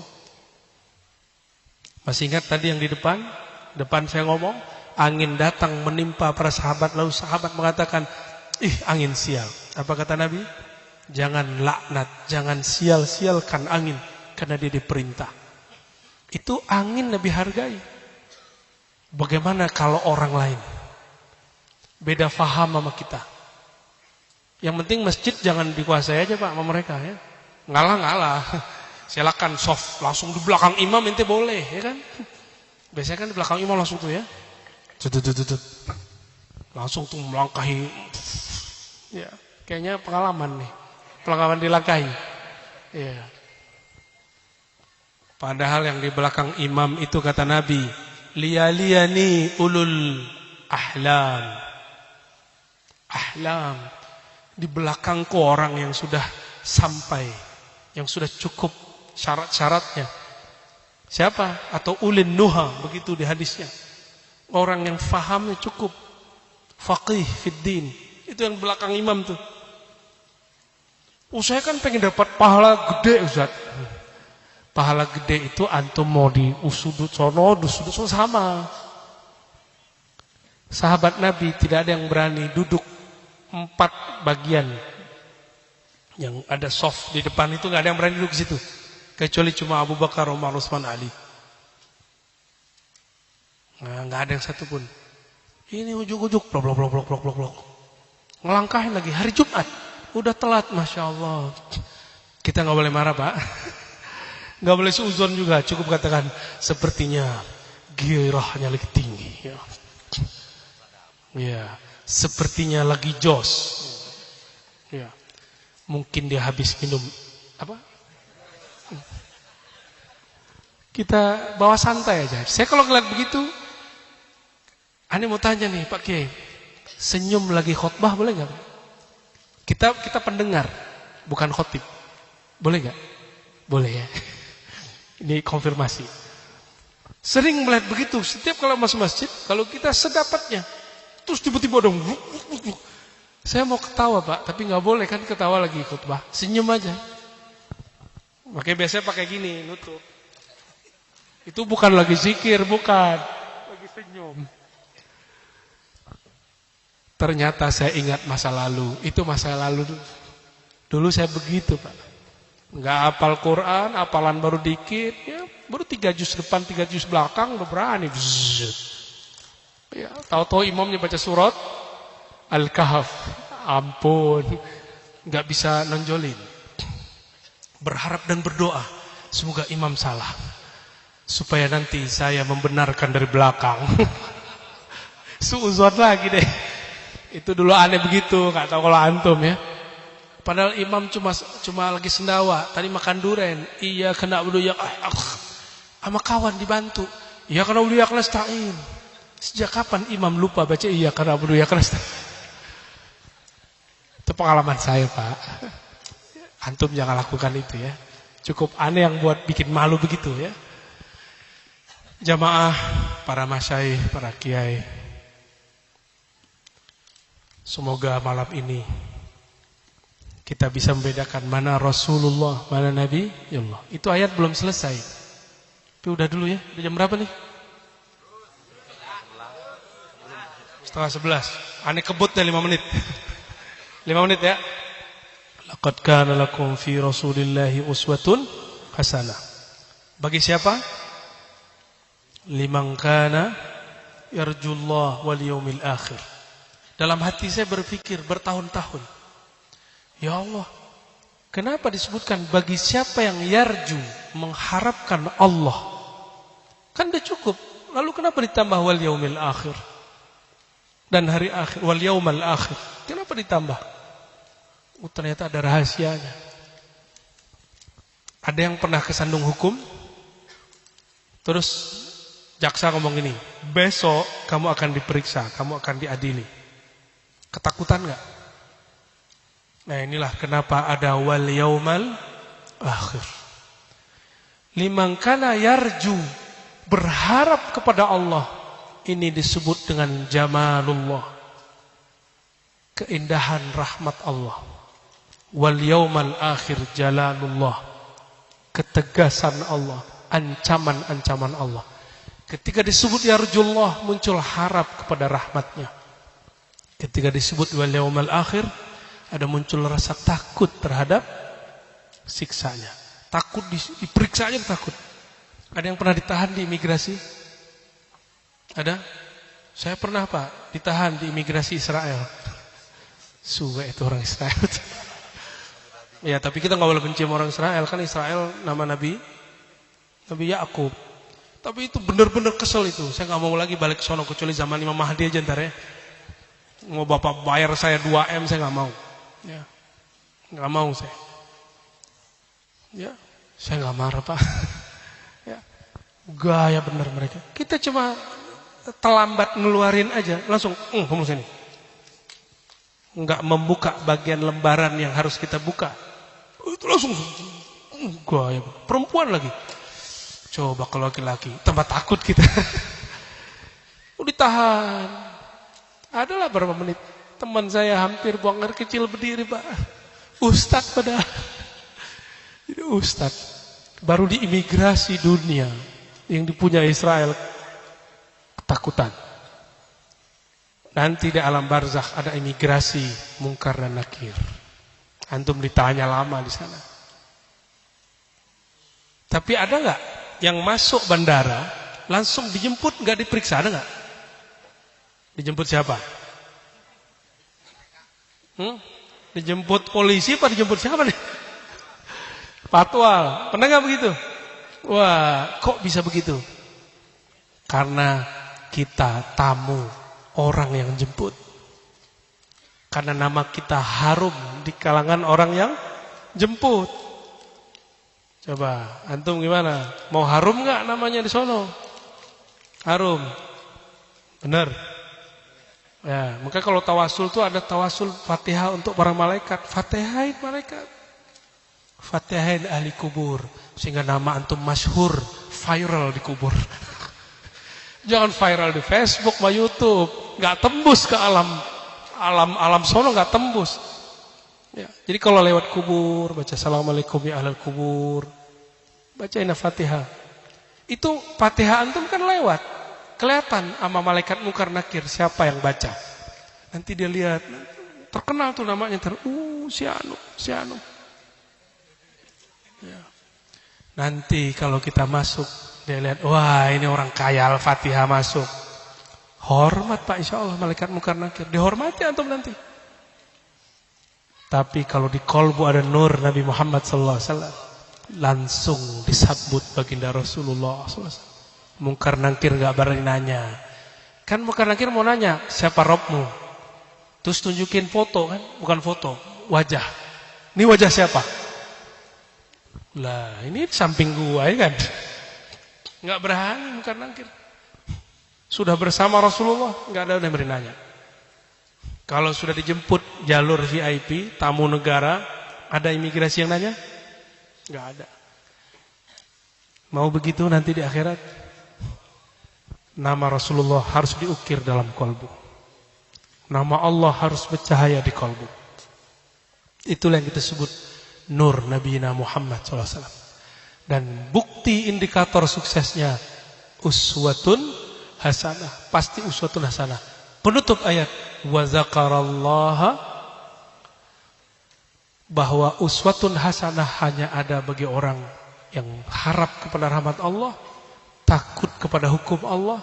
Masih ingat tadi yang di depan saya ngomong, angin datang menimpa para sahabat, lalu sahabat mengatakan, angin sial. Apa kata Nabi? Jangan laknat, jangan sial-sialkan angin, karena dia diperintah. Itu angin lebih hargai. Bagaimana kalau orang lain? Beda faham sama kita. Yang penting masjid jangan dikuasai aja Pak sama mereka ya. Ngalah. Silakan soft, langsung di belakang imam ente boleh, ya kan? Biasanya kan di belakang imam langsung tuh ya. Langsung tuh melangkahi. Ya, kayaknya pengalaman nih. Pengalaman dilangkahi. Ya. Padahal yang di belakang imam itu kata Nabi, liyaliyani ulul ahlam. Ahlam. Di belakangku orang yang sudah sampai, yang sudah cukup syarat-syaratnya. Siapa? Atau ulin nuha, begitu di hadisnya. Orang yang fahamnya cukup, faqih fid din. Itu yang belakang imam tuh. Saya kan pengen dapat pahala gede Ustaz. Pahala gede itu antum mau di sudut sono sama. Sahabat Nabi tidak ada yang berani duduk 4 bagian. Yang ada soft di depan itu nggak ada yang berani duduk di situ. Kecuali cuma Abu Bakar, Umar, Utsman, Ali. Nggak ada yang satu pun. Ini ujuk-ujuk, blok, blok, blok, blok, blok, blok, blok. Ngelangkahin lagi, hari Jumat. Udah telat, Masya Allah. Kita nggak boleh marah, Pak. Nggak boleh seuzon juga, cukup katakan, sepertinya gairahnya lagi tinggi. Ya, sepertinya lagi jos. Ya, mungkin dia habis minum, apa? Kita bawa santai aja. Saya kalau ngeliat begitu, Ane mau tanya nih Pak Kiai, senyum lagi khotbah boleh nggak? Kita pendengar, bukan khotib, boleh nggak? Boleh ya. Ini konfirmasi. Sering melihat begitu, setiap kalau masuk masjid, kalau kita sedapatnya, terus tiba-tiba dong, saya mau ketawa Pak, tapi nggak boleh kan ketawa lagi khotbah, senyum aja. Makanya biasanya pakai gini, nutup. Itu bukan lagi zikir, bukan, lagi senyum. Ternyata saya ingat masa lalu. Itu masa lalu dulu. Dulu saya begitu Pak. Nggak hafal Quran, hafalan baru dikit. Ya, baru 3 juz depan, 3 juz belakang udah berani. Ya, tahu-tahu imamnya baca surat Al-Kahf. Ampun, nggak bisa nonjolin. Berharap dan berdoa, semoga imam salah, supaya nanti saya membenarkan dari belakang. Suuzon lagi deh. Itu dulu aneh begitu, nggak tahu kalau antum ya. Padahal imam cuma lagi sendawa, tadi makan duren. Iya kena berdua sama kawan dibantu. Iya kena berdua nasta'in. Sejak kapan imam lupa baca iya kena berdua nasta'in? Itu pengalaman saya Pak. Antum jangan lakukan itu ya. Cukup aneh yang buat bikin malu begitu ya. Jamaah, para masyayikh, para kiai, semoga malam ini kita bisa membedakan mana Rasulullah, mana Nabi Allah. Itu ayat belum selesai. Tapi udah dulu ya. Udah jam berapa nih? 10:30. Aneh kebut deh 5 menit. 5 menit ya. Laqad kana lakum fi Rasulillahi uswatun hasanah. Bagi siapa? Liman kana yarjullah wal yaumil akhir. Dalam hati saya berpikir bertahun-tahun, ya Allah, kenapa disebutkan bagi siapa yang yarju, mengharapkan Allah? Kan udah cukup. Lalu kenapa ditambah wal yaumil akhir? Dan hari akhir, wal yaumal akhir. Kenapa ditambah? Ternyata ada rahasianya. Ada yang pernah kesandung hukum, terus jaksa ngomong gini, besok kamu akan diperiksa, kamu akan diadili. Ketakutan enggak? Nah inilah kenapa ada wal yaumal akhir. Liman kana yarju, berharap kepada Allah. Ini disebut dengan jamalullah, keindahan rahmat Allah. Wal yaumal akhir jalalullah, ketegasan Allah, ancaman-ancaman Allah. Ketika disebut yarjullah, muncul harap kepada rahmatnya. Ketika disebut wal yaumal akhir, ada muncul rasa takut terhadap siksanya. Takut diperiksa aja takut. Ada yang pernah ditahan di imigrasi? Ada? Saya pernah Pak, ditahan di imigrasi Israel. Suwe itu orang Israel. Ya tapi kita nggak boleh benci sama orang Israel. Kan Israel nama Nabi Yakub. Tapi itu benar-benar kesel itu. Saya nggak mau lagi balik ke sono kecuali zaman Imam Mahdi aja ntar ya. Mau bapak bayar saya 2M saya nggak mau. Ya, nggak mau saya. Ya, saya nggak marah Pak. Ya, gaya benar mereka. Kita cuma terlambat ngeluarin aja, langsung kamu sini. Nggak membuka bagian lembaran yang harus kita buka. Itu langsung gaya. Perempuan lagi. Coba kalau laki-laki, tambah takut kita. Udah ditahan. Adalah berapa menit. Teman saya hampir buang air kecil berdiri Pak. Ustadz padahal. Jadi Ustadz. Baru di imigrasi dunia yang dipunya Israel. Ketakutan. Nanti di alam barzakh ada imigrasi mungkar dan nakir. Antum ditanya lama di sana. Tapi ada nggak yang masuk bandara langsung dijemput nggak diperiksa, ada nggak? Dijemput siapa? Dijemput polisi apa dijemput siapa nih? Patwal. Pernah nggak begitu? Wah, kok bisa begitu? Karena kita tamu orang yang jemput. Karena nama kita harum di kalangan orang yang jemput. Coba, antum gimana? Mau harum nggak namanya di sono? Harum. Benar. Ya, maka kalau tawasul itu ada tawasul Fatihah untuk para malaikat. Fatihain malaikat. Fatihain ahli kubur. Sehingga nama antum masyhur, viral di kubur. Jangan viral di Facebook, sama YouTube. Nggak tembus ke alam sono, nggak tembus. Ya, jadi kalau lewat kubur, baca Assalamualaikum ya ahlal kubur. Bacain Fatihah. Itu Fatihah antum kan lewat. Kelihatan sama malaikat Munkar Nakir siapa yang baca. Nanti dia lihat, terkenal tuh namanya, si Anu. Ya. Nanti kalau kita masuk, dia lihat, wah ini orang kaya Al-Fatihah masuk. Hormat Pak, insya Allah malaikat Munkar Nakir. Dihormati antum nanti. Tapi kalau di kolbu ada nur Nabi Muhammad SAW, langsung disambut baginda Rasulullah SAW. Munkar Nakir gak berani nanya. Kan Munkar Nakir mau nanya, siapa Robmu? Terus tunjukin foto kan, bukan foto, wajah. Ini wajah siapa? Lah ini samping gua ya kan. Gak berani Munkar Nakir. Sudah bersama Rasulullah, gak ada yang berani nanya. Kalau sudah dijemput jalur VIP, tamu negara, ada imigrasi yang nanya? Gak ada. Mau begitu nanti di akhirat? Nama Rasulullah harus diukir dalam kolbu. Nama Allah harus bercahaya di kolbu. Itulah yang kita sebut nur Nabi Muhammad SAW. Dan bukti indikator suksesnya uswatun hasanah. Pasti uswatun hasanah. Penutup ayat wa zakarallaha, bahwa uswatun hasanah hanya ada bagi orang yang harap kepada rahmat Allah, takut kepada hukum Allah,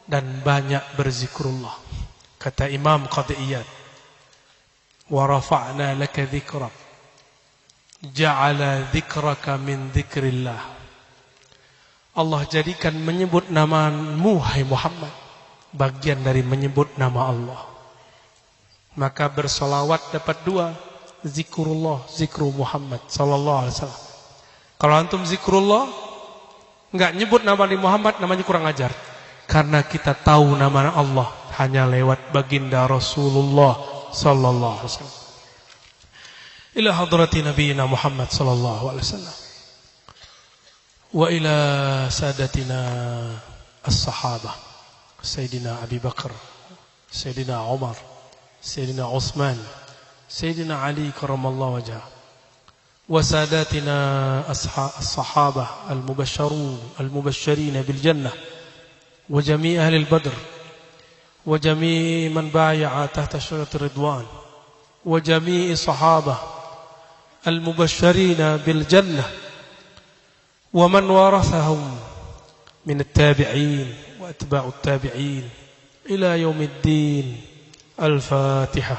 dan banyak berzikrullah. Kata Imam Qadiyat, wa rafa'na laka dzikrak, ja'ala dzikraka min dzikrillah. Allah jadikan menyebut namamu hai Muhammad bagian dari menyebut nama Allah. Maka bersolawat dapat dua, zikrullah, zikru Muhammad sallallahu alaihi wasallam. Kalau antum zikrullah enggak nyebut nama Nabi Muhammad, namanya kurang ajar. Karena kita tahu nama Allah hanya lewat baginda Rasulullah sallallahu alaihi wasallam. Ila hadrati nabiyina Muhammad sallallahu alaihi wasallam. Wa ila sadatina as-sahabah. Sayyidina Abi Bakar, Sayyidina Umar, Sayyidina Utsman, Sayyidina Ali karamallahu wajhah. وساداتنا الصحابة المبشرين بالجنة وجميع أهل البدر وجميع من بايع تحت شجرة الرضوان وجميع الصحابة المبشرين بالجنة ومن ورثهم من التابعين وأتباع التابعين إلى يوم الدين. الفاتحة.